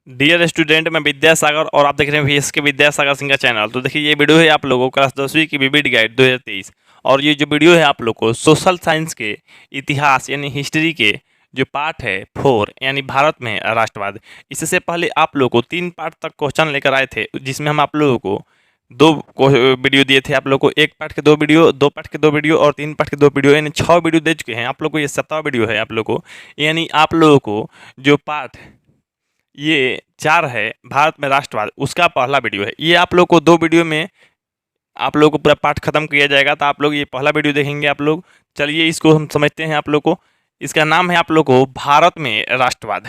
Dear student, मैं विद्यासागर और आप देख रहे हैं वीएस के विद्यासागर सिंह का चैनल। तो देखिए, ये वीडियो है आप लोगों को क्लास 10वीं की विविध गाइड 2023। और ये जो वीडियो है आप लोग को सोशल साइंस के इतिहास यानी हिस्ट्री के जो पार्ट है 4 यानी भारत में राष्ट्रवाद। इससे पहले आप लोग को 3 पार्ट तक क्वेश्चन लेकर आए थे, जिसमें हम आप लोगों को वीडियो दिए थे। आप लोग को 1 पार्ट के 2 वीडियो, 2 पार्ट के 2 वीडियो और 3 पार्ट के 2 वीडियो, यानी 6 वीडियो दे चुके हैं आप लोग को। ये 7वां वीडियो है आप लोग को। यानी आप लोगों को जो पार्ट ये 4 है भारत में राष्ट्रवाद, उसका पहला वीडियो है। ये आप लोग को 2 वीडियो में आप लोग को पूरा पाठ खत्म किया जाएगा। तो आप लोग ये पहला वीडियो देखेंगे आप लोग। चलिए इसको हम समझते हैं आप लोग को। इसका नाम है आप लोग को भारत में राष्ट्रवाद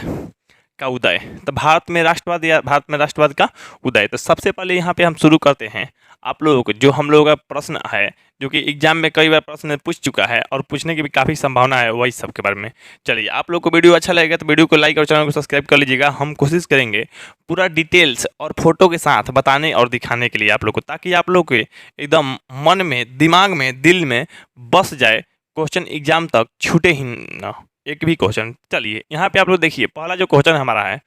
का उदय। तो भारत में राष्ट्रवाद या भारत में राष्ट्रवाद का उदय। तो सबसे पहले यहाँ पे हम शुरू करते हैं आप लोगों को जो हम लोगों का प्रश्न है, जो कि एग्जाम में कई बार प्रश्न पूछ चुका है और पूछने की भी काफ़ी संभावना है, वही सब के बारे में। चलिए, आप लोग को वीडियो अच्छा लगेगा तो वीडियो को लाइक और चैनल को सब्सक्राइब कर लीजिएगा। हम कोशिश करेंगे पूरा डिटेल्स और फोटो के साथ बताने और दिखाने के लिए आप लोग को, ताकि आप लोग के एकदम मन में, दिमाग में, दिल में बस जाए, क्वेश्चन एग्जाम तक छूटे ही ना एक भी क्वेश्चन। चलिए यहाँ पे आप लोग देखिए, पहला जो क्वेश्चन हमारा है,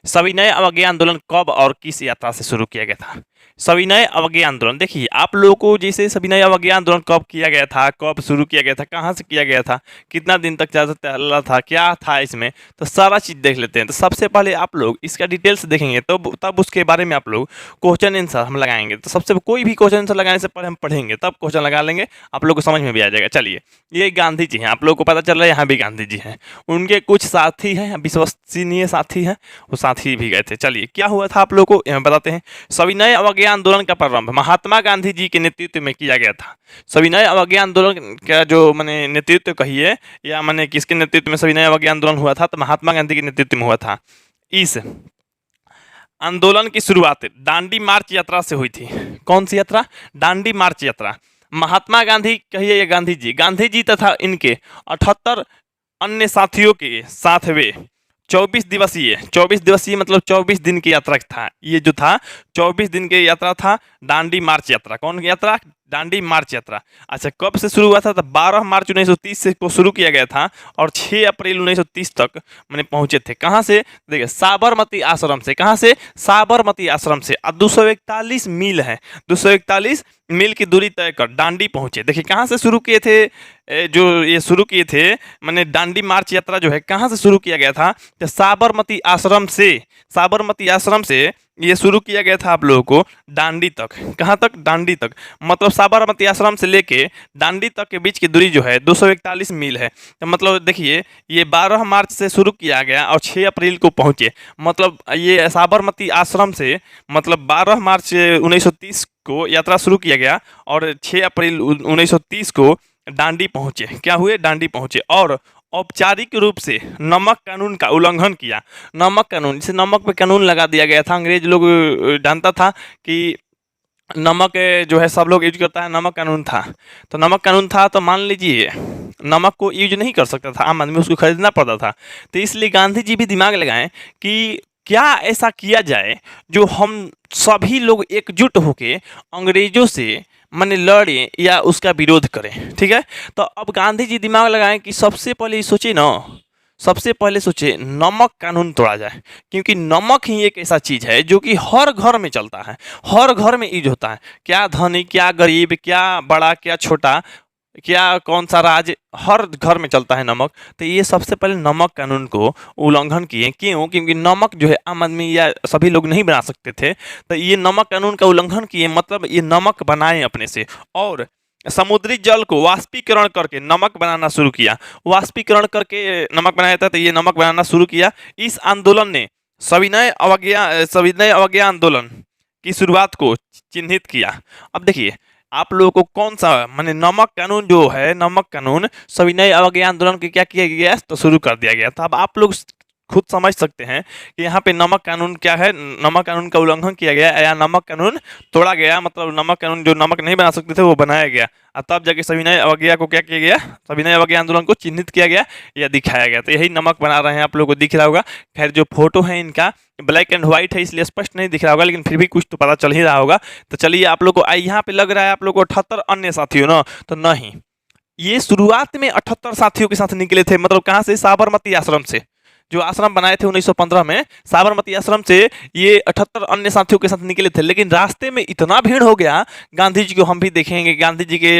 सविनय अवज्ञा आंदोलन कब और किस यात्रा से शुरू किया गया था? सविनय अवज्ञा आंदोलन, देखिए आप लोगों को जैसे सविनय अवज्ञा आंदोलन कब किया गया था, कब शुरू किया गया था, कहाँ से किया गया था, कितना दिन तक चला था, क्या था इसमें, तो सारा चीज़ देख लेते हैं। तो सबसे पहले आप लोग इसका डिटेल्स देखेंगे तो तब उसके बारे में आप लोग क्वेश्चन आंसर हम लगाएंगे। तो सबसे कोई भी क्वेश्चन आंसर लगाने से पहले हम पढ़ेंगे, तब क्वेश्चन लगा लेंगे, आप लोग को समझ में भी आ जाएगा। चलिए, ये गांधी जी हैं, आप लोग को पता चल रहा है यहाँ भी गांधी जी हैं। उनके कुछ साथी हैं, विश्वसनीय साथी हैं, वो साथी भी गए थे। चलिए, क्या हुआ था आप लोग को बताते हैं। सविनय अवज्ञा आंदोलन का प्रारंभ महात्मा गांधी जी के नेतृत्व में किया गया था। सविनय अवज्ञा आंदोलन का जो मैंने नेतृत्व कहिए, या मैंने किसके नेतृत्व में सविनय अवज्ञा आंदोलन हुआ था, तो महात्मा गांधी के नेतृत्व में हुआ था। इस आंदोलन की शुरुआत दांडी मार्च यात्रा से हुई थी। कौन सी यात्रा? दांडी मार्च यात्रा। महात्मा गांधी कहिए या गांधी जी तथा इनके 78 अन्य साथियों के साथ वे 24 दिवसीय मतलब 24 दिन की यात्रा था। ये जो था 24 दिन की यात्रा था, दांडी मार्च यात्रा। कौन की यात्रा? दांडी मार्च यात्रा। अच्छा, कब से शुरू हुआ था? तो 12 मार्च 1930 से को शुरू किया गया था और 6 अप्रैल 1930 तक मैंने पहुंचे थे। कहाँ से? देखिए, साबरमती आश्रम से। कहाँ से? साबरमती आश्रम से। 241 मील है, 241 मील की दूरी तय कर दांडी पहुंचे। देखिए, कहाँ से शुरू किए थे? जो ये शुरू किए थे, मैंने दांडी मार्च यात्रा जो है कहाँ से शुरू किया गया था? तो साबरमती आश्रम से। साबरमती आश्रम से ये शुरू किया गया था आप लोगों को दांडी तक। कहाँ तक? दांडी तक। मतलब साबरमती आश्रम से लेके दांडी तक के बीच की दूरी जो है 241 मील है। तो मतलब देखिए, ये 12 मार्च से शुरू किया गया और 6 अप्रैल को पहुंचे। मतलब ये साबरमती आश्रम से मतलब 12 मार्च 1930 को यात्रा शुरू किया गया और 6 अप्रैल 1930 को दांडी पहुंचे। क्या हुए? दांडी पहुंचे और औपचारिक रूप से नमक कानून का उल्लंघन किया। नमक कानून, जिसे नमक पे कानून लगा दिया गया था। अंग्रेज लोग जानता था कि नमक जो है सब लोग यूज करता है, नमक कानून था। तो नमक कानून था तो मान लीजिए नमक को यूज नहीं कर सकता था आम आदमी, उसको खरीदना पड़ता था। तो इसलिए गांधी जी भी दिमाग लगाएं कि क्या ऐसा किया जाए जो हम सभी लोग एकजुट होके अंग्रेजों से माने लड़ें या उसका विरोध करें। ठीक है, तो अब गांधी जी दिमाग लगाएं कि सबसे पहले सोचे ना, सबसे पहले सोचे नमक कानून तोड़ा जाए, क्योंकि नमक ही एक ऐसा चीज़ है जो कि हर घर में चलता है, हर घर में यूज होता है। क्या धनी, क्या गरीब, क्या बड़ा, क्या छोटा, क्या कौन सा राज्य, हर घर में चलता है नमक। तो ये सबसे पहले नमक कानून को उल्लंघन किए। क्यों? क्योंकि नमक जो है आम आदमी या सभी लोग नहीं बना सकते थे। तो ये नमक कानून का उल्लंघन किए, मतलब ये नमक बनाए अपने से, और समुद्री जल को वाष्पीकरण करके नमक बनाना शुरू किया। वाष्पीकरण करके नमक बनाया था, तो ये नमक बनाना शुरू किया। इस आंदोलन ने सविनय अवज्ञा आंदोलन की शुरुआत को चिन्हित किया। अब देखिए, आप लोगों को कौन सा माने नमक कानून जो है, नमक कानून सविनय अवज्ञा आंदोलन के क्या किया गया? तो शुरू कर दिया गया था। अब आप लोग खुद समझ सकते हैं कि यहाँ पे नमक कानून क्या है। नमक कानून का उल्लंघन किया गया या नमक कानून तोड़ा गया। मतलब नमक कानून, जो नमक नहीं बना सकते थे वो बनाया गया, और तब जाके सविनय अवज्ञा को क्या किया गया? सविनय अवज्ञा आंदोलन को चिन्हित किया गया या दिखाया गया। तो यही नमक बना रहे हैं, आप लोगों को दिख रहा होगा। खैर, जो फोटो है इनका ब्लैक एंड व्हाइट है, इसलिए स्पष्ट नहीं दिख रहा होगा, लेकिन फिर भी कुछ तो पता चल ही रहा होगा। तो चलिए, आप लोग को यहाँ पे लग रहा है आप लोग को 78 अन्य साथियों ना, तो नहीं, ये शुरुआत में 78 साथियों के साथ निकले थे। मतलब कहाँ से? साबरमती आश्रम से। जो आश्रम बनाए थे 1915 में, साबरमती आश्रम से ये 78 अन्य साथियों के साथ निकले थे, लेकिन रास्ते में इतना भीड़ हो गया, गांधी जी को हम भी देखेंगे, गांधी जी के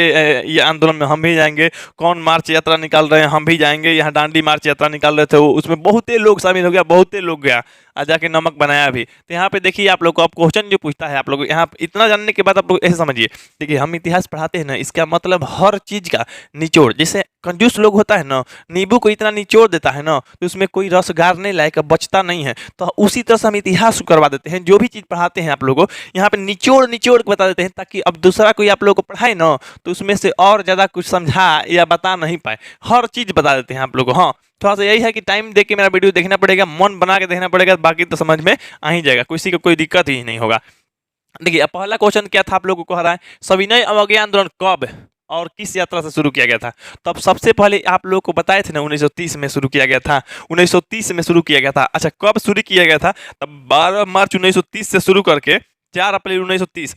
ये आंदोलन में हम भी जाएंगे, कौन मार्च यात्रा निकाल रहे हैं हम भी जाएंगे, यहाँ दांडी मार्च यात्रा निकाल रहे थे, वो उसमें बहुते लोग शामिल हो गया, बहुते लोग गया, जाके नमक बनाया भी। तो यहाँ पे देखिए आप लोग को अब क्वेश्चन जो पूछता है, आप लोग यहाँ इतना जानने के बाद आप लोग ऐसे समझिए, देखिए हम इतिहास पढ़ाते हैं ना, इसका मतलब हर चीज का निचोड़, जैसे कंजूस लोग होता है ना, नींबू को इतना निचोड़ देता है ना तो उसमें कोई रस गारने लायक बचता नहीं है, तो उसी तरह से हम इतिहास करवा देते हैं, जो भी चीज़ पढ़ाते हैं आप लोगों को यहाँ पे निचोड़ निचोड़ के बता देते हैं, ताकि अब दूसरा कोई आप लोग को पढ़ाए ना तो उसमें से और ज़्यादा कुछ समझा या बता नहीं पाए, हर चीज़ बता देते हैं आप लोग को। हाँ, थोड़ा सा यही है कि टाइम दे के मेरा वीडियो देखना पड़ेगा, मन बना के देखना पड़ेगा, बाकी तो समझ में आ ही जाएगा, किसी को कोई दिक्कत ही नहीं होगा। देखिए अब पहला क्वेश्चन क्या था आप लोगों को कह रहा है, सविनय अवज्ञा आंदोलन कब और किस यात्रा से शुरू किया गया था? तो अब सबसे पहले आप लोगों को बताए थे ना 1930 में शुरू किया गया था, 1930 में शुरू किया गया था। अच्छा, कब शुरू किया गया था? तब 12 मार्च 1930 से शुरू करके 4 अप्रैल 1930,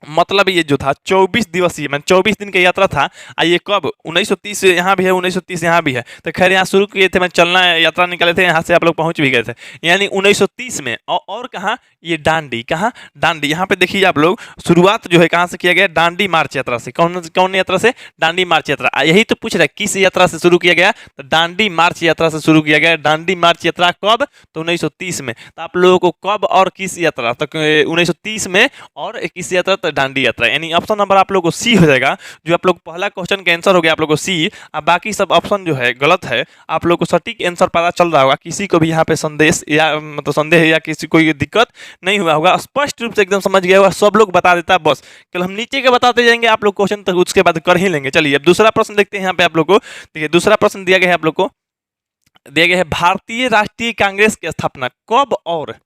मतलब ये जो था 24 दिवसीय, मैं 24 दिन की यात्रा था। ये कब 1930 यहाँ भी है, 1930 यहाँ भी है, तो खैर यहाँ शुरू किए थे, मैं चलना यात्रा निकाले थे, यहाँ से आप लोग पहुँच भी गए थे, यानी 1930 में। और कहाँ? ये दांडी, कहाँ? दांडी। यहाँ पे देखिए आप लोग, शुरुआत जो है कहाँ से किया गया? दांडी मार्च यात्रा से। कौन कौन यात्रा से? दांडी मार्च यात्रा। यही तो पूछ रहा है किस यात्रा से शुरू किया गया, तो दांडी मार्च यात्रा से शुरू किया गया। दांडी मार्च यात्रा कब? तो 1930 में। तो आप लोगों को कब और किस यात्रा तक? 1930 में और किस यात्रा? दांडी यात्रा, यानी ऑप्शन नंबर आप लोगों को सी हो जाएगा। जो आप लोग पहला क्वेश्चन का आंसर हो गया आप लोगों को सी, अब बाकी सब ऑप्शन जो है गलत है। आप लोग को सटीक आंसर पता चल रहा होगा, किसी को भी यहाँ पे संदेश या मतलब संदेह या किसी को ये दिक्कत नहीं हुआ होगा, स्पष्ट रूप से एकदम समझ गया होगा, सब लोग बता देता है। बस कल हम नीचे के बताते जाएंगे, आप लोग क्वेश्चन तक उसके बाद कर ही लेंगे। चलिए अब दूसरा प्रश्न देखते हैं यहाँ पे आप लोग को। देखिए दूसरा प्रश्न दिया गया है आप लोग को, दिया गया है भारतीय राष्ट्रीय कांग्रेस की स्थापना कब और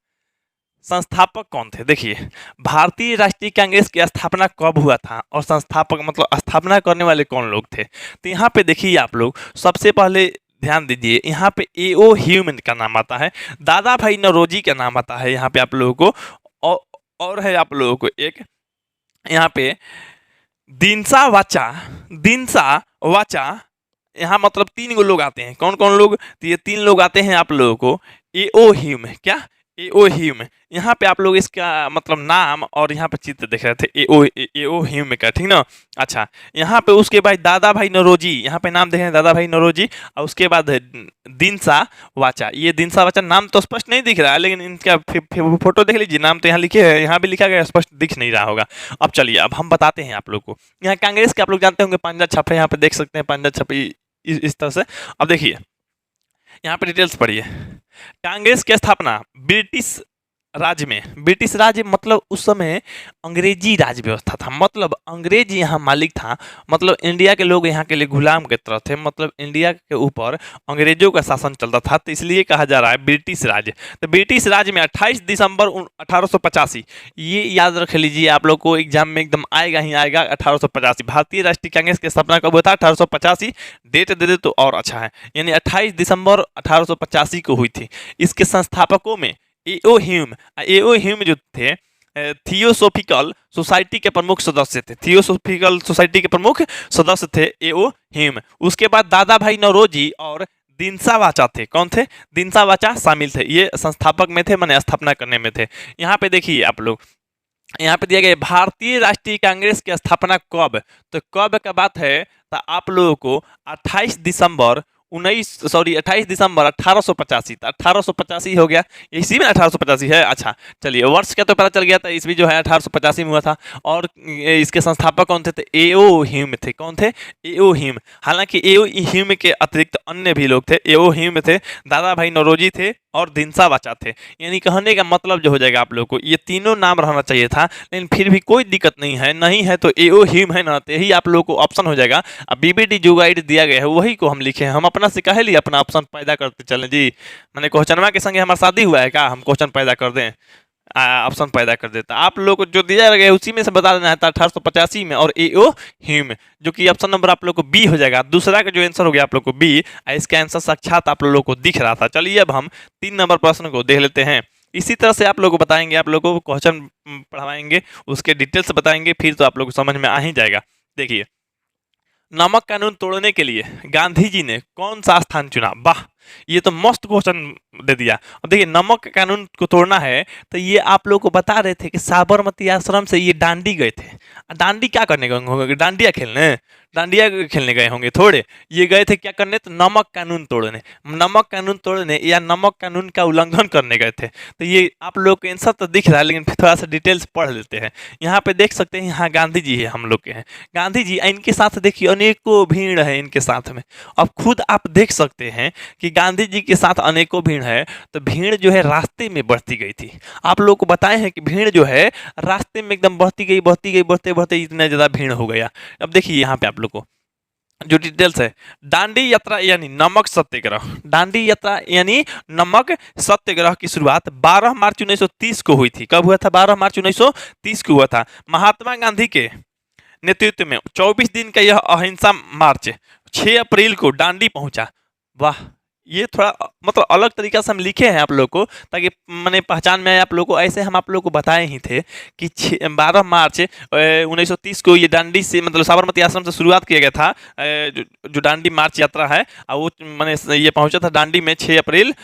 संस्थापक कौन थे? देखिए भारतीय राष्ट्रीय कांग्रेस की स्थापना कब हुआ था और संस्थापक मतलब स्थापना करने वाले कौन लोग थे? तो यहाँ पे देखिए आप लोग, सबसे पहले ध्यान दीजिए, यहाँ पे ए.ओ. ह्यूमन का नाम आता है, दादा भाई नौरोजी का नाम आता है यहाँ पे आप लोगों को, और है आप लोगों को एक यहाँ पे दिनसा वाचा, दिनसा वाचा। यहाँ मतलब 3 लोग आते हैं, कौन कौन लोग? तो ये 3 लोग आते हैं आप लोगों को, ए.ओ. ह्यूम, क्या? ए.ओ. ह्यूम। यहाँ पे आप लोग इसका मतलब नाम और यहाँ पे चित्र देख रहे थे, ए.ओ. ह्यूम का, ठीक ना। अच्छा, यहाँ पे उसके बाद दादा भाई नौरोजी, यहाँ पे नाम देख रहे हैं दादा भाई नौरोजी, और उसके बाद दिनसा वाचा। ये दिनसा वाचा नाम तो स्पष्ट नहीं दिख रहा है, लेकिन इनका फोटो देख लीजिए, नाम तो यहाँ लिखे है, यहाँ भी लिखा गया, स्पष्ट दिख नहीं रहा होगा। अब चलिए अब हम बताते हैं आप लोग को। यहाँ कांग्रेस के आप लोग जानते होंगे पंजा छपे, यहाँ पे देख सकते हैं पंजा छपी इस तरह से। अब देखिए यहाँ पे डिटेल्स पढ़िए। कांग्रेस की स्थापना ब्रिटिश राज्य में, ब्रिटिश राज्य मतलब उस समय अंग्रेजी राज व्यवस्था था, मतलब अंग्रेज यहाँ मालिक था, मतलब इंडिया के लोग यहाँ के लिए गुलाम की तरह थे, मतलब इंडिया के ऊपर अंग्रेजों का शासन चलता था, तो इसलिए कहा जा रहा है ब्रिटिश राज्य। तो ब्रिटिश राज्य में 28 दिसंबर 1885, ये याद रख लीजिए, आप लोग को एग्जाम में एकदम आएगा ही आएगा, 1885 भारतीय राष्ट्रीय कांग्रेस की स्थापना कब हुआ था? 1885। डेट दे दे तो और अच्छा है, यानी 28 दिसंबर 1885 को हुई थी। इसके संस्थापकों में ए.ओ. Hume, A.O.. ह्यूम जो थे थियोसोफिकल सोसाइटी के प्रमुख सदस्य थे, थियोसोफिकल सोसाइटी के प्रमुख सदस्य थे ए.ओ. ह्यूम। उसके बाद दादा भाई नौरोजी और दिनसा वाचा थे, कौन थे? दिनसा वाचा शामिल थे, ये संस्थापक में थे, माने स्थापना करने में थे। यहाँ पे देखिए आप लोग, यहाँ पे दिया गया भारतीय राष्ट्रीय कांग्रेस की स्थापना कब, तो कब का बात है, तो आप लोगों को 28 दिसंबर 1885, 1885 हो गया, इसी में 1885 है। अच्छा चलिए वर्ष का तो पता चल गया था, इसमें जो है 1885 में हुआ था। और इसके संस्थापक कौन थे? तो ए.ओ. ह्यूम थे, कौन थे? ए.ओ. ह्यूम। हालांकि ए.ओ. ह्यूम के अतिरिक्त अन्य भी लोग थे, ए.ओ. ह्यूम थे, दादा भाई नौरोजी थे और दिनसा वाचा थे। यानी कहने का मतलब जो हो जाएगा आप लोग को, ये तीनों नाम रहना चाहिए था, लेकिन फिर भी कोई दिक्कत नहीं है, नहीं है तो ए.ओ. ह्यूम है ना, तो यही आप लोग को ऑप्शन हो जाएगा। अब बीबीडी जो गाइड दिया गया है वही को हम लिखे हैं, हम अपना से कहे लिए अपना ऑप्शन पैदा करते चलें जी। मैंने क्वेश्चनवा के संगे हमारा शादी हुआ है क्या, हम क्वेश्चन पैदा कर दें, ऑप्शन पैदा कर देता। आप लोग को जो दिया गया है उसी में से बता देना है, 1885 में और ए.ओ. ह्यूम, जो कि ऑप्शन नंबर आप लोग को बी हो जाएगा। दूसरा का जो आंसर हो गया आप लोग को बी, इसका आंसर साक्षात आप लोगों को दिख रहा था। चलिए अब हम 3 नंबर प्रश्न को देख लेते हैं। इसी तरह से आप लोग को बताएंगे, आप लोगों को क्वेश्चन पढ़वाएंगे, उसके डिटेल्स बताएंगे, फिर तो आप लोग को समझ में आ ही जाएगा। देखिए, नमक कानून तोड़ने के लिए गांधी जी ने कौन सा स्थान चुना? वाह, ये तो मस्त क्वेश्चन दे दिया। अब देखिए, नमक के कानून को तोड़ना है तो ये आप लोग को बता रहे थे कि साबरमती आश्रम से ये दांडी गए थे। दांडी क्या करने गए होंगे? डांडिया खेलने? डांडिया खेलने गए होंगे थोड़े। ये गए थे क्या करने? तो नमक कानून तोड़ने। नमक कानून तोड़ने या नमक कानून का उल्लंघन करने गए थे। तो ये आप लोग को आंसर तो दिख रहा है, लेकिन फिर थोड़ा सा डिटेल्स पढ़ लेते हैं। यहाँ पे देख सकते हैं, यहाँ गांधी जी है, हम लोग के हैं गांधी जी। इनके साथ देखिए अनेकों भीड़ है इनके साथ में। अब खुद आप देख सकते हैं कि गांधी जी के साथ अनेकों भीड़ है, तो भीड़ जो है रास्ते में बढ़ती गई थी। आप लोग को बताए हैं कि भीड़ जो है रास्ते में एकदम बढ़ती गई, बढ़ती गई, बढ़ते बढ़ते इतना ज़्यादा भीड़ हो गया। अब देखिए यहाँ पे आप लोग को जो डिटेल्स है, दांडी यात्रा यानी नमक सत्याग्रह। दांडी यात्रा यानी नमक सत्याग्रह की शुरुआत 12 मार्च 1930 को हुई थी। कब हुआ था? 12 मार्च 1930 को हुआ था। महात्मा गांधी के नेतृत्व में 24 दिन का यह अहिंसा मार्च 6 अप्रैल को दांडी पहुंचा। वाह, ये थोड़ा मतलब अलग तरीका से हम लिखे हैं आप लोग को, ताकि मैंने पहचान में आए आप लोग को। ऐसे हम आप लोग को बताए ही थे कि 12 मार्च 1930 को ये दांडी से मतलब साबरमती आश्रम से शुरुआत किया गया था। जो दांडी मार्च यात्रा है, और वो मैंने ये पहुंचा था दांडी में 6 अप्रैल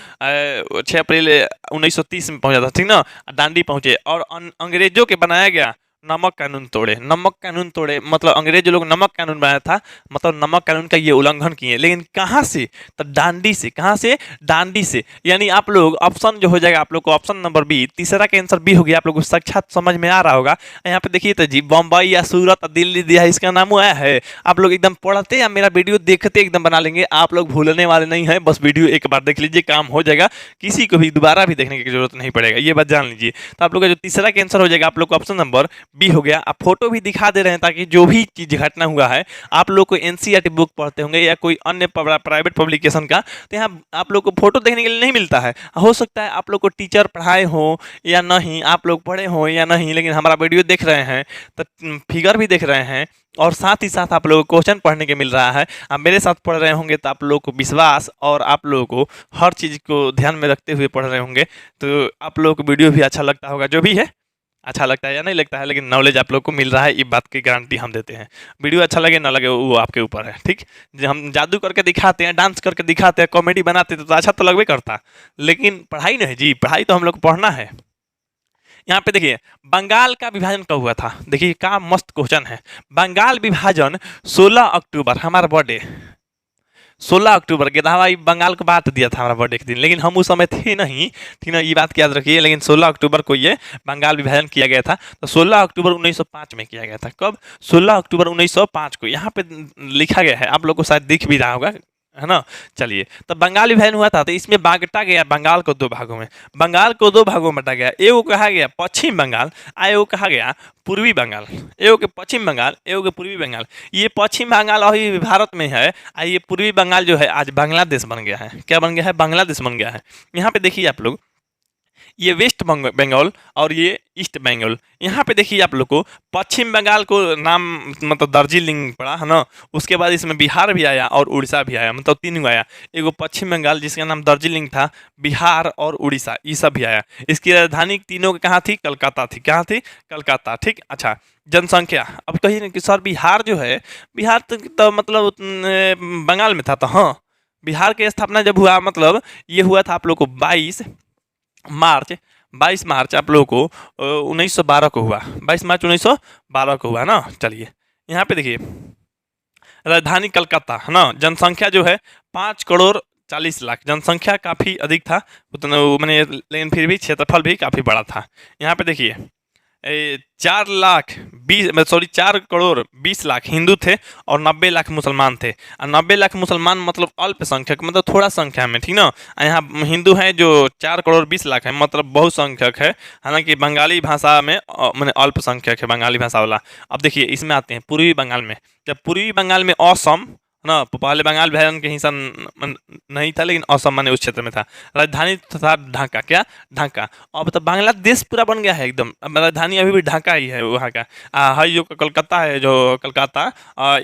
1930 में पहुंचा था, ठीक ना। दांडी पहुंचे और अंग्रेजों के बनाया गया नमक कानून तोड़े। नमक कानून तोड़े मतलब अंग्रेज लोग नमक कानून बनाया था, मतलब नमक कानून का ये उल्लंघन किए। लेकिन कहाँ से? तो दांडी से। कहाँ से? दांडी से। यानी आप लोग ऑप्शन जो हो जाएगा आप लोग को, ऑप्शन नंबर बी, तीसरा का आंसर बी हो गया। आप लोग को साक्षात समझ में आ रहा होगा। यहाँ पे देखिए तो जी, बम्बई या सूरत दिल्ली दिया है, इसका नाम आया है। आप लोग एकदम पढ़ते या मेरा वीडियो देखते एकदम बना लेंगे। आप लोग भूलने वाले नहीं है, बस वीडियो एक बार देख लीजिए, काम हो जाएगा। किसी को भी दोबारा भी देखने की जरूरत नहीं पड़ेगा, ये बात जान लीजिए। तो आप लोग का जो तीसरा का आंसर हो जाएगा आप लोग को ऑप्शन नंबर बी हो गया। आप फोटो भी दिखा दे रहे हैं ताकि जो भी चीज घटना हुआ है, आप लोग को एनसीईआरटी बुक पढ़ते होंगे या कोई अन्य प्राइवेट पब्लिकेशन का, तो यहाँ आप लोग को फोटो देखने के लिए नहीं मिलता है। हो सकता है आप लोग को टीचर पढ़ाए हो या नहीं, आप लोग पढ़े हो या नहीं, लेकिन हमारा वीडियो देख रहे हैं तो फिगर भी देख रहे हैं, और साथ ही साथ आप लोगों को क्वेश्चन पढ़ने के मिल रहा है। आप मेरे साथ पढ़ रहे होंगे तो आप लोगों को विश्वास और आप लोगों को हर चीज़ को ध्यान में रखते हुए पढ़ रहे होंगे, तो आप लोगों को वीडियो भी अच्छा लगता होगा। जो भी है, अच्छा लगता है या नहीं लगता है, लेकिन नॉलेज आप लोग को मिल रहा है, ये बात की गारंटी हम देते हैं। वीडियो अच्छा लगे ना लगे वो आपके ऊपर है, ठीक। हम जादू करके दिखाते हैं, डांस करके दिखाते हैं, कॉमेडी बनाते हैं तो अच्छा तो लगभग करता, लेकिन पढ़ाई नहीं जी, पढ़ाई तो हम लोग को पढ़ना है। यहाँ पे देखिए, बंगाल का विभाजन कब हुआ था? देखिए क्या मस्त क्वेश्चन है। बंगाल विभाजन 16 अक्टूबर, हमारा बर्थडे 16 अक्टूबर के भाई बंगाल को बांट दिया था हमारा बर्थडे के दिन, लेकिन हम उस समय थे नहीं, ठीक ना, ये बात याद रखिए। लेकिन 16 अक्टूबर को ये बंगाल विभाजन किया गया था। तो 16 अक्टूबर 1905 में किया गया था। कब? 16 अक्टूबर 1905 को। यहाँ पे लिखा गया है, आप लोग को शायद दिख भी रहा होगा, है ना। चलिए, तो बंगाल विभाजन हुआ था, तो इसमें बांटा गया बंगाल को 2 भागों में। बंगाल को 2 भागों में बांटा गया। एगो कहा गया पश्चिम बंगाल, एगो कहा गया पूर्वी बंगाल। एगो के पश्चिम बंगाल, एगो के पूर्वी बंगाल। ये पश्चिम बंगाल अभी भारत में है, और ये पूर्वी बंगाल जो है आज बांग्लादेश बन गया है। क्या बन गया है? बांग्लादेश बन गया है। यहाँ पे देखिए आप लोग, ये वेस्ट बंगाल और ये ईस्ट बंगाल। यहाँ पे देखिए आप लोग को पश्चिम बंगाल को नाम मतलब दार्जिलिंग पड़ा, है ना। उसके बाद इसमें बिहार भी आया और उड़ीसा भी आया, मतलब 3 आया। एगो पश्चिम बंगाल जिसका नाम दार्जिलिंग था, बिहार और उड़ीसा, ये सब भी आया। इसकी राजधानी तीनों की कहाँ थी? कलकत्ता थी। कहाँ थी? कलकत्ता, ठीक। अच्छा, जनसंख्या, अब कहिए ना कि सर बिहार जो है, बिहार तो मतलब बंगाल में था, तो हाँ, बिहार की स्थापना जब हुआ, मतलब ये हुआ था आप लोग को 22 मार्च आप लोगों को 1912 को हुआ। 22 मार्च 1912 को हुआ ना। चलिए, यहाँ पे देखिए, राजधानी कलकत्ता, है ना। जनसंख्या जो है 5,40,00,000, जनसंख्या काफ़ी अधिक था उतना मैंने, लेकिन फिर भी क्षेत्रफल भी काफ़ी बड़ा था। यहाँ पे देखिए 4,20,00,000 हिंदू थे और 90 लाख मुसलमान थे। और 90 लाख मुसलमान मतलब अल्पसंख्यक, मतलब थोड़ा संख्या में, ठीक ना। यहाँ हिंदू हैं जो 4,20,00,000 है, मतलब बहुसंख्यक है। हालांकि बंगाली भाषा में मैंने अल्पसंख्यक है बंगाली भाषा वाला। अब देखिए इसमें आते हैं पूर्वी बंगाल में। जब पूर्वी बंगाल में असम ना, पहले बंगाल विभाजन के हिस्सा नहीं था, लेकिन असम माने उस क्षेत्र में था। राजधानी था ढाका। क्या? ढाका। अब तो बांग्लादेश पूरा बन गया है एकदम। अब राजधानी अभी भी ढाका ही है वहाँ का। है जो कलकत्ता है, जो कलकत्ता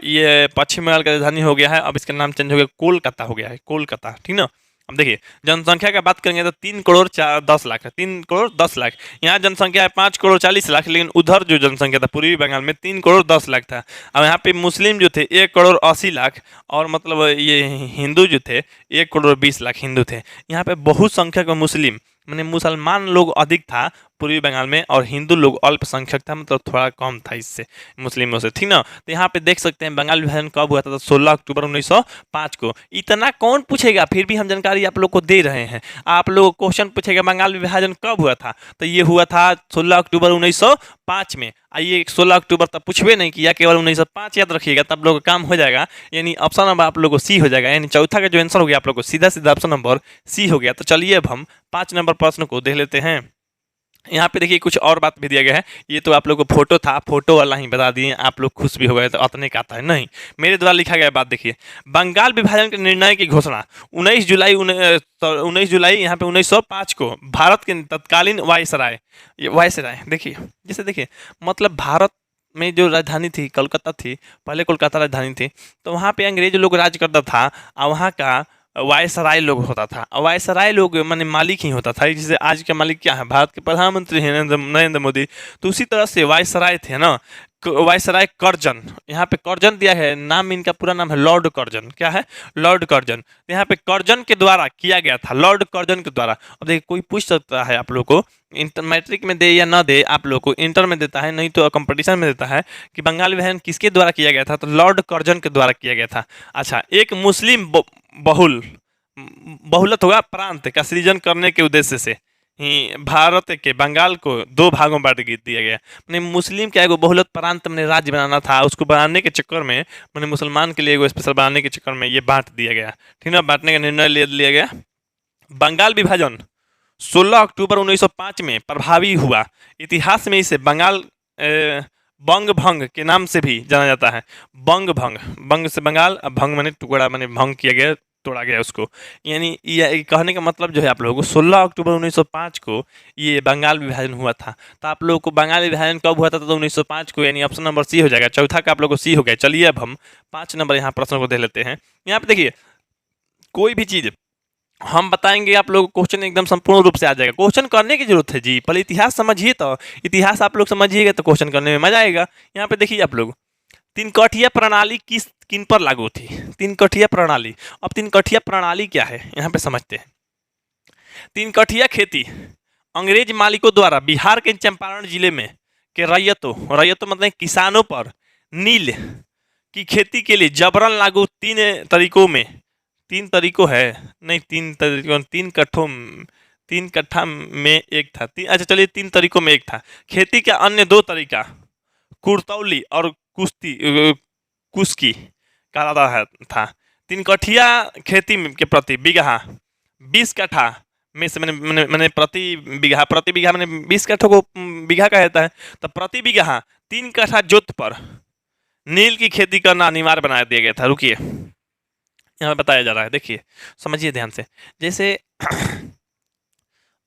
ये पश्चिम बंगाल का राजधानी हो गया है। अब इसका नाम चेंज हो गया, कोलकाता हो गया है, कोलकाता, ठीक ना। अब देखिए जनसंख्या का बात करेंगे तो 3 करोड़ 10 लाख है, 3 करोड़ 10 लाख। यहाँ जनसंख्या है 5 करोड़ 40 लाख, लेकिन उधर जो जनसंख्या था पूर्वी बंगाल में 3 करोड़ 10 लाख था। अब यहाँ पे मुस्लिम जो थे 1 करोड़ 80 लाख, और मतलब ये हिंदू जो थे 1 करोड़ 20 लाख हिंदू थे। यहाँ पे बहुसंख्यक मुस्लिम मैंने मुसलमान लोग अधिक था पूर्वी बंगाल में, और हिंदू लोग अल्पसंख्यक था, मतलब थोड़ा कम था इससे मुस्लिमों से, ठीक ना। तो यहाँ पे देख सकते हैं बंगाल विभाजन कब हुआ था, तो 16 अक्टूबर 1905 को। इतना कौन पूछेगा, फिर भी हम जानकारी आप लोग को दे रहे हैं। आप लोग क्वेश्चन पूछेगा बंगाल विभाजन कब हुआ था, तो ये हुआ था 16 अक्टूबर 1905 में। आइए 16 अक्टूबर तक पूछबे नहीं किया, केवल 1905 याद रखिएगा, तब लोग का काम हो जाएगा। यानी ऑप्शन नंबर आप लोग को सी हो जाएगा, यानी चौथा का जो आंसर हो गया आप लोग को सीधा सीधा ऑप्शन नंबर सी हो गया। तो चलिए अब हम 5 नंबर प्रश्न को देख लेते हैं। यहाँ पे देखिए कुछ और बात भी दिया गया है। ये तो आप लोग को फोटो था, फोटो वाला ही बता दिए, आप लोग खुश भी हो गए तो अतने का आता है नहीं, मेरे द्वारा लिखा गया बात देखिए। बंगाल विभाजन के निर्णय की घोषणा 19 जुलाई यहाँ पे 1905 को भारत के तत्कालीन वायसराय, वायसराय देखिए, जैसे देखिए मतलब भारत में जो राजधानी थी कोलकाता थी, पहले कोलकाता राजधानी थी, तो वहाँ पे अंग्रेज लोग राज करता था, और वहाँ का वायसराय लोग होता था। वायसराय लोग माने मालिक ही होता था, जैसे आज के मालिक क्या है, भारत के प्रधानमंत्री हैं नरेंद्र मोदी, तो उसी तरह से वायसराय थे ना। वायसराय कर्जन, यहाँ पे कर्जन दिया है, नाम इनका पूरा नाम है लॉर्ड कर्जन। क्या है, लॉर्ड कर्जन। यहाँ पे कर्जन के द्वारा किया गया था, लॉर्ड कर्जन के द्वारा। अब देखिए कोई पूछ सकता है आप लोग को, इंटर मैट्रिक में दे या ना दे, आप लोग को इंटर में देता है, नहीं तो कंपटीशन में देता है कि बंगाल विभाजन किसके द्वारा किया गया था, तो लॉर्ड कर्जन के द्वारा किया गया था। अच्छा, एक मुस्लिम बहुल बहुलत होगा प्रांत का सृजन करने के उद्देश्य से ही भारत के बंगाल को 2 भागों में बांट दिया गया। मैंने मुस्लिम का एगो बहुलत प्रांत मैंने राज्य बनाना था, उसको बनाने के चक्कर में मैंने मुसलमान के लिए एगो स्पेशल बनाने के चक्कर में ये बांट दिया गया, ठीक है, बांटने का निर्णय ले लिया गया। बंगाल विभाजन 16 अक्टूबर 1905 में प्रभावी हुआ। इतिहास में इसे बंगाल बंग भंग के नाम से भी जाना जाता है। बंग भंग, बंग से बंगाल, भंग मैंने टुकड़ा मैंने भंग किया गया, तोड़ा गया उसको। यानी ये कहने का मतलब जो है आप लोगों को 16 अक्टूबर 1905 को ये बंगाल विभाजन हुआ था। तो आप लोगों को बंगाल विभाजन कब हुआ था, तो 1905 को, यानी ऑप्शन नंबर सी हो जाएगा। चौथा का आप लोगों को सी हो गया। चलिए अब हम 5 नंबर यहाँ प्रश्न को देख लेते हैं। यहाँ पे देखिए कोई भी चीज़ हम बताएंगे आप लोग क्वेश्चन एकदम संपूर्ण रूप से आ जाएगा। क्वेश्चन करने की जरूरत है जी, पहले इतिहास समझिए, तो इतिहास आप लोग समझिएगा तो क्वेश्चन करने में मजा आएगा। यहाँ पे देखिए आप लोग, तीन कठिया प्रणाली किन पर लागू थी, तीन कठिया प्रणाली। अब तीन कठिया प्रणाली क्या है यहाँ पे समझते हैं। तीन कठिया खेती अंग्रेज मालिकों द्वारा बिहार के चंपारण जिले में के रैयतों मतलब किसानों पर नील की खेती के लिए जबरन लागू 3 तरीकों है, नहीं 3 तरीकों, 3 कट्ठा में एक था, अच्छा चलिए 3 तरीकों में एक था। खेती का अन्य 2 तरीका कुर्तौली और कुश्की कहा था। 3 कठिया खेती के प्रति बीघा 20 कट्ठा में से मैंने प्रति बीघा मैंने 20 कट्ठों को बीघा कहता है, तो प्रति बीघा 3 कट्ठा जोत पर नील की खेती करना अनिवार्य बना दिया गया था। रुकिए यहाँ बताया जा रहा है, देखिए समझिए ध्यान से। जैसे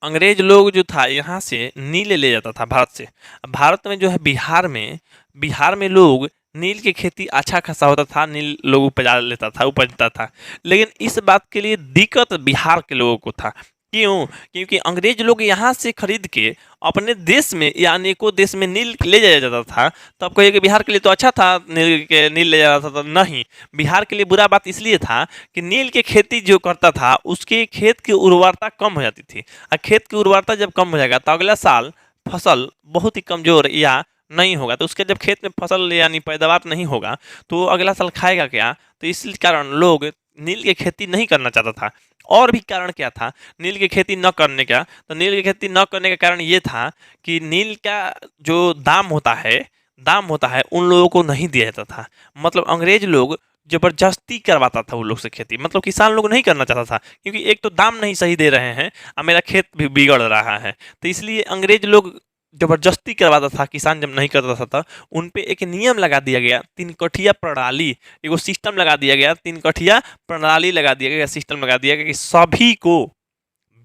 अंग्रेज लोग जो था यहाँ से नील ले जाता था भारत से। भारत में जो है बिहार में लोग नील की खेती अच्छा खासा होता था, नील लोग उपजता था। लेकिन इस बात के लिए दिक्कत बिहार के लोगों को था। क्यों? क्योंकि अंग्रेज लोग यहाँ से खरीद के अपने देश में या अनेकों देश में नील ले जाया जाता था। तो आप कहिए कि बिहार के लिए तो अच्छा था, नील ले जाता था, तो नहीं, बिहार के लिए बुरा बात इसलिए था कि नील की खेती जो करता था उसके खेत की उर्वरता कम हो जाती थी, और खेत की उर्वरता जब कम हो जाएगा तो अगला साल फसल बहुत ही कमजोर या नहीं होगा, तो उसके जब खेत में फसल यानी पैदावार नहीं होगा तो अगला साल खाएगा क्या। तो इस कारण लोग नील की खेती नहीं करना चाहता था। और भी कारण क्या था नील की खेती न करने का, तो नील की खेती न करने का कारण ये था कि नील का जो दाम होता है उन लोगों को नहीं दिया जाता था। मतलब अंग्रेज लोग जबरदस्ती करवाता था उन लोग से खेती, मतलब किसान लोग नहीं करना चाहता था, क्योंकि एक तो दाम नहीं सही दे रहे हैं और मेरा खेत भी बिगड़ रहा है, तो इसलिए अंग्रेज लोग जबरदस्ती करवाता था। किसान जब नहीं करता था उन पे एक नियम लगा दिया गया, 3 कठिया प्रणाली, एगो सिस्टम लगा दिया गया, 3 कठिया प्रणाली लगा दिया गया, सिस्टम लगा दिया गया कि सभी को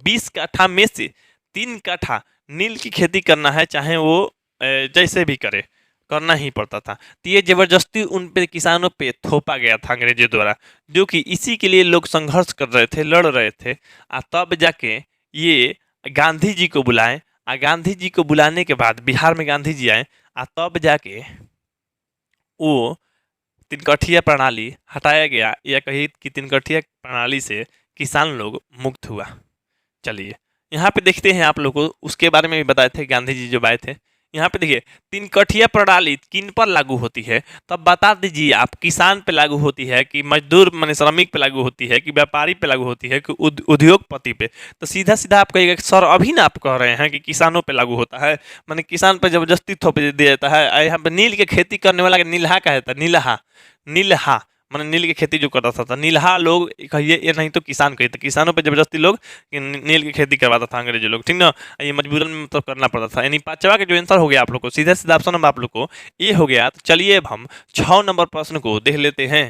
20 कट्ठा में से 3 कट्ठा नील की खेती करना है, चाहे वो जैसे भी करे, करना ही पड़ता था। तो ये जबरदस्ती उन पे किसानों पे थोपा गया था अंग्रेजों द्वारा, जो कि इसी के लिए लोग संघर्ष कर रहे थे, लड़ रहे थे। तब जाके ये गांधी जी को बुलाए, गांधी जी को बुलाने के बाद बिहार में गांधी जी आए, तब जाके वो तिनकठिया प्रणाली हटाया गया, या कही कि तिनकठिया प्रणाली से किसान लोग मुक्त हुआ। चलिए यहाँ पे देखते हैं आप लोग को, उसके बारे में भी बताए थे गांधी जी जब आए थे। यहाँ पे देखिए तिनकठिया प्रणाली किन पर लागू होती है, तब बता दीजिए आप। किसान पे लागू होती है कि मजदूर माने श्रमिक पे लागू होती है कि व्यापारी पे लागू होती है कि उद्योगपति पे? तो सीधा सीधा आप कहिएगा सर अभी ना आप कह रहे हैं कि किसानों पे लागू होता है, माने किसान पे जबरदस्ती थोप दिया जाता है। यहाँ पे नील के खेती करने वाला नीलहा कहता है, नीलहा, नीलहा मैंने नील की खेती जो करता था नीलहा लोग कहिए, ये नहीं तो किसान कहिए। तो किसानों पे जबरदस्ती लोग नील की खेती करवाता था अंग्रेजी लोग, ठीक ना। ये मजबूरन में मतलब करना पड़ता था। यानी पांचवा का जो आंसर हो गया आप लोग को, सीधा सीधा ऑप्शन नंबर आप लोग को ये हो गया। तो चलिए अब हम 6 नंबर प्रश्न को देख लेते हैं।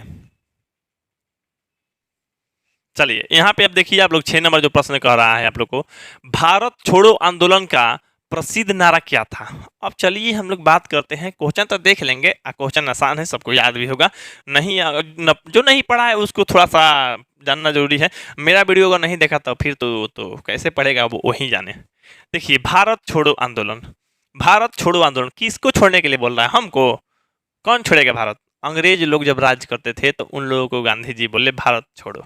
चलिए यहाँ पे अब देखिए आप लोग 6 नंबर जो प्रश्न कह रहा है आप लोग को, भारत छोड़ो आंदोलन का प्रसिद्ध नारा क्या था? अब चलिए हम लोग बात करते हैं। क्वेश्चन तो देख लेंगे, क्वेश्चन आसान है, सबको याद भी होगा। नहीं जो नहीं पढ़ा है उसको थोड़ा सा जानना जरूरी है। मेरा वीडियो अगर नहीं देखा तो फिर तो कैसे पढ़ेगा, वो वही जाने। देखिए भारत छोड़ो आंदोलन, भारत छोड़ो आंदोलन किसको छोड़ने के लिए बोल रहा है? हमको। कौन छोड़ेगा भारत? अंग्रेज लोग जब राज करते थे तो उन लोगों को गांधी जी बोले भारत छोड़ो,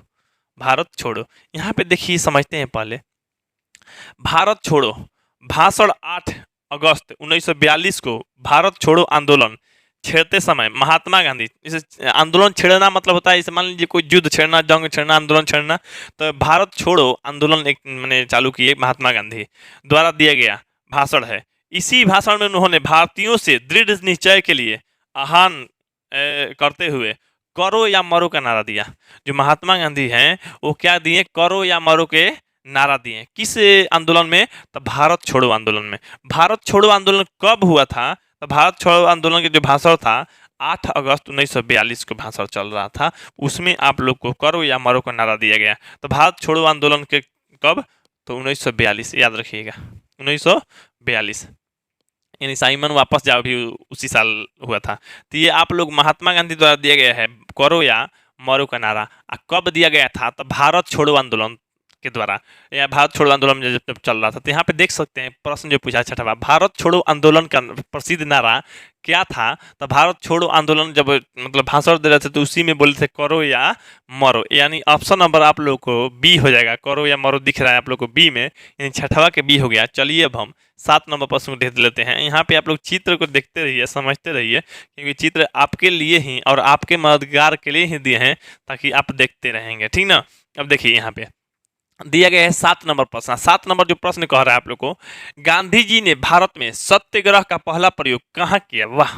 भारत छोड़ो। यहाँ पे देखिए समझते हैं पहले। भारत छोड़ो भाषण 8 अगस्त 1942 को भारत छोड़ो आंदोलन छेड़ते समय महात्मा गांधी, इसे आंदोलन छेड़ना मतलब होता है, इसे मान लीजिए कोई युद्ध छेड़ना, जंग छेड़ना, आंदोलन छेड़ना। तो भारत छोड़ो आंदोलन एक मैंने चालू किए महात्मा गांधी द्वारा दिया गया भाषण है। इसी भाषण में उन्होंने भारतीयों से दृढ़ निश्चय के लिए आह्वान करते हुए करो या मरो का नारा दिया। जो महात्मा गांधी हैं वो क्या दिए? करो या मरो के नारा दिए। किस आंदोलन में? तो भारत छोड़ो आंदोलन में। भारत छोड़ो आंदोलन कब हुआ था? तो भारत छोड़ो आंदोलन के जो भाषण था 8 अगस्त 1942 को भाषण चल रहा था, उसमें आप लोग को करो या मरो का नारा दिया गया। तो भारत छोड़ो आंदोलन के कब? तो 1942, याद रखिएगा 1942। यानी साइमन वापस जाओ भी उसी साल हुआ था। तो ये आप लोग महात्मा गांधी द्वारा दिया गया है करो या मरो का नारा। कब दिया गया था? तो भारत छोड़ो आंदोलन के द्वारा, या भारत छोड़ो आंदोलन जब चल रहा था। तो यहाँ पे देख सकते हैं प्रश्न जो पूछा छठवा, भारत छोड़ो आंदोलन का प्रसिद्ध नारा क्या था? तो भारत छोड़ो आंदोलन जब मतलब भाषण दे रहे थे तो उसी में बोले थे करो या मरो। यानी ऑप्शन नंबर आप लोग को बी हो जाएगा। करो या मरो दिख रहा है आप लोग को बी में, यानी छठवा के बी हो गया। चलिए अब हम 7 नंबर प्रश्न को देख लेते हैं। यहाँ पे आप लोग चित्र को देखते रहिए, समझते रहिए, क्योंकि चित्र आपके लिए ही और आपके मददगार के लिए ही दिए हैं, ताकि आप देखते रहेंगे, ठीक ना। अब देखिए यहाँ पे दिया गया है 7 नंबर प्रश्न। 7 नंबर जो प्रश्न कह रहा है आप लोग को, गांधी जी ने भारत में सत्याग्रह का पहला प्रयोग कहाँ किया? वाह,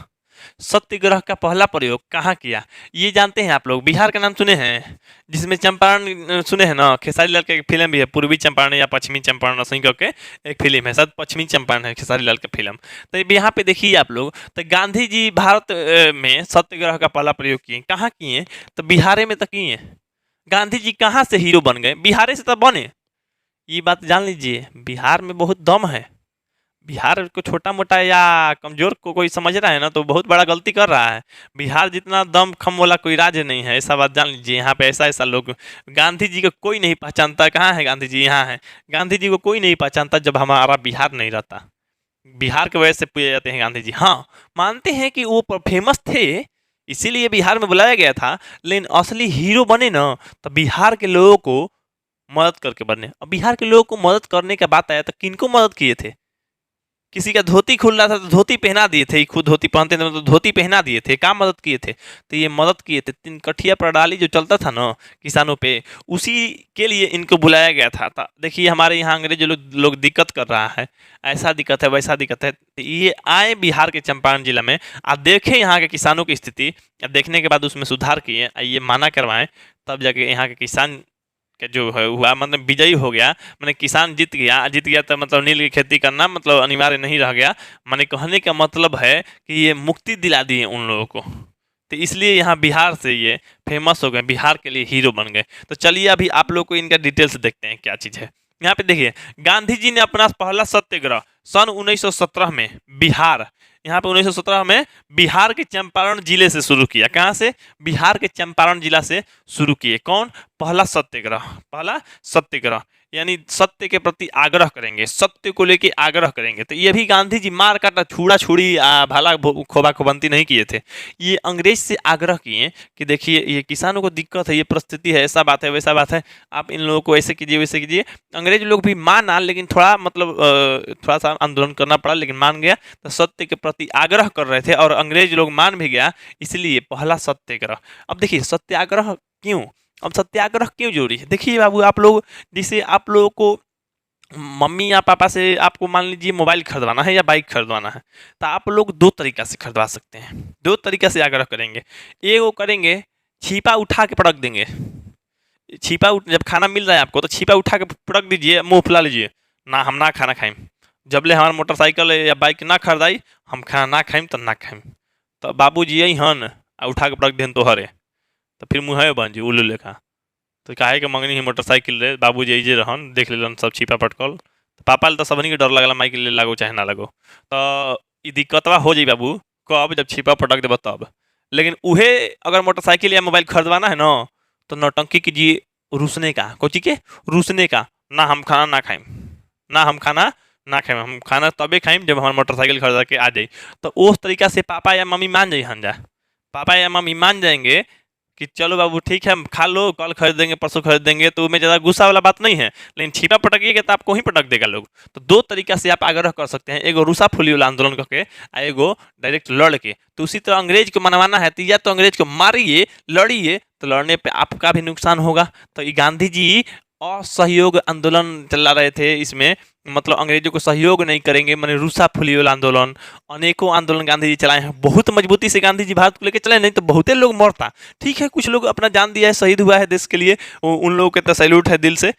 सत्याग्रह का पहला प्रयोग कहाँ किया? ये जानते हैं आप लोग? बिहार का नाम सुने हैं, जिसमें चंपारण सुने हैं ना, खेसारी लाल का एक फिल्म भी है, पूर्वी चंपारण या पश्चिमी चंपारण सही करके एक फिल्म है, शायद पश्चिमी चंपारण है खेसारी लाल का फिल्म। तो यहाँ पे देखिए आप लोग, तो गांधी जी भारत में सत्याग्रह का पहला प्रयोग किए, कहाँ किए? तो बिहार में तो किए। गांधी जी कहाँ से हीरो बन गए? बिहार से तो बने। ये बात जान लीजिए, बिहार में बहुत दम है। बिहार को छोटा मोटा या कमजोर को कोई समझ रहा है ना, तो बहुत बड़ा गलती कर रहा है। बिहार जितना दम खम वाला कोई राज्य नहीं है, ऐसा बात जान लीजिए। यहाँ पे ऐसा ऐसा लोग, गांधी जी को कोई नहीं पहचानता। कहाँ है गांधी जी? यहाँ है। गांधी जी को कोई नहीं पहचानता जब हमारा बिहार नहीं रहता। बिहार की वजह से पूजे जाते हैं गांधी जी। हाँ, मानते हैं कि वो फेमस थे, इसीलिए बिहार में बुलाया गया था, लेकिन असली हीरो बने ना तो बिहार के लोगों को मदद करके बने। अब बिहार के लोगों को मदद करने का बात आया तो किनको मदद किए थे? किसी का धोती खुल रहा था तो धोती पहना दिए थे, खुद धोती पहनते थे तो धोती पहना दिए थे। काम मदद किए थे? तो ये मदद किए थे। तिनकठिया प्रणाली जो चलता था ना किसानों पे, उसी के लिए इनको बुलाया गया था। देखिए हमारे यहाँ अंग्रेज लोग दिक्कत कर रहा है, ऐसा दिक्कत है वैसा दिक्कत है। तो ये आए बिहार के चंपारण जिला में, आप देखें यहाँ के किसानों की स्थिति, देखने के बाद उसमें सुधार किए, ये माना करवाएं, तब जाके यहाँ के किसान के जो है हुआ मतलब विजयी हो गया। मैंने किसान जीत गया तो मतलब नील की खेती करना मतलब अनिवार्य नहीं रह गया। मैंने कहने का मतलब है कि ये मुक्ति दिला दिए उन लोगों को, तो इसलिए यहाँ बिहार से ये फेमस हो गए, बिहार के लिए हीरो बन गए। तो चलिए अभी आप लोग को इनका डिटेल्स देखते हैं क्या चीज़ है। यहाँ पे देखिए, गांधी जी ने अपना पहला सत्याग्रह सन 1917 में बिहार, यहाँ पे 1917 में बिहार के चंपारण जिले से शुरू किया। कहाँ से? बिहार के चंपारण जिला से शुरू किए। कौन? पहला सत्याग्रह। पहला सत्याग्रह यानी सत्य के प्रति आग्रह करेंगे, सत्य को लेके आग्रह करेंगे। तो ये भी गांधी जी मार काटा छुड़ा छुड़ी भाला खोबा खोबंती नहीं किए थे। ये अंग्रेज से आग्रह किए कि देखिए ये किसानों को दिक्कत है, ये परिस्थिति है, ऐसा बात है, वैसा बात है, आप इन लोगों को ऐसे कीजिए वैसे कीजिए। अंग्रेज लोग भी माना, लेकिन थोड़ा मतलब थोड़ा सा आंदोलन करना पड़ा, लेकिन मान गया। तो सत्य के प्रति आग्रह कर रहे थे और अंग्रेज लोग मान भी गया, इसलिए पहला सत्याग्रह। अब देखिए सत्याग्रह क्यों, अब सत्याग्रह क्यों जरूरी है? देखिए बाबू, आप लोग जैसे आप लोगों को मम्मी या पापा से आपको मान लीजिए मोबाइल खरीदवाना है या बाइक खरीदवाना है, तो आप लोग दो तरीका से खरीदवा सकते हैं, दो तरीका से आग्रह करेंगे। एक वो करेंगे छिपा उठा के पटक देंगे। छिपा जब खाना मिल रहा है आपको तो छिपा उठा के पटक दीजिए, मुंह फुला लीजिए, ना हम ना खाना खाएं, जब ले हमारा मोटरसाइकिल या बाइक ना खरीदाई हम खाना ना खाएं तो ना खाएं। तो बाबू जी यही हन उठा के पटक दें तो हरे, तो फिर मुँह बन जी उल्लू लेखा। तो काहे के मंगनी ही मोटरसाइकिल रे, बाबू जी जे रहन देख लेलन सब छिपा पटकल, तो पापा तो सबनी के डर लगला माइक ले लागो चाहे ना लगो। तो ई दिक्कतवा हो जाई बाबू, कब? जब छिपा पटक देब तब। लेकिन उहे अगर मोटरसाइकिल या मोबाइल खरीदवाना है ना, तो नौटंकी कीजिए रूसने का, कोची के रूसने का, ना हम खाना ना खाएं, ना हम खाना ना खाएं, हम खाना तबे खाएं जब हमारा मोटरसाइकिल खरीदा के आ जाए। तो उस तरीका से पापा या मम्मी मान जाए हन जा, पापा या मम्मी मान जाएंगे कि चलो बाबू ठीक है हम खा लो, कल खरीद देंगे परसों खरीद देंगे, तो उसमें ज़्यादा गुस्सा वाला बात नहीं है। लेकिन छिपा पटकिएगा तो आपको ही पटक देगा लोग। तो दो तरीका से आप आग्रह कर सकते हैं, एगो रूसा फुली वाला आंदोलन करके, एगो डायरेक्ट लड़ के। तो उसी तरह अंग्रेज को मनवाना है तो या तो अंग्रेज को मारिए, लड़िए, तो लड़ने पे आपका भी नुकसान होगा। तो ये गांधी जी असहयोग आंदोलन चला रहे थे, इसमें मतलब अंग्रेजों को सहयोग नहीं करेंगे, मैंने रूसा फुली वाला आंदोलन, अनेकों आंदोलन गांधी जी चलाए हैं। बहुत मजबूती से गांधी जी भारत को लेकर चले, नहीं तो बहुते लोग मरता। ठीक है, कुछ लोग अपना जान दिया है, शहीद हुआ है देश के लिए, उन लोगों के तो सैल्यूट है दिल से,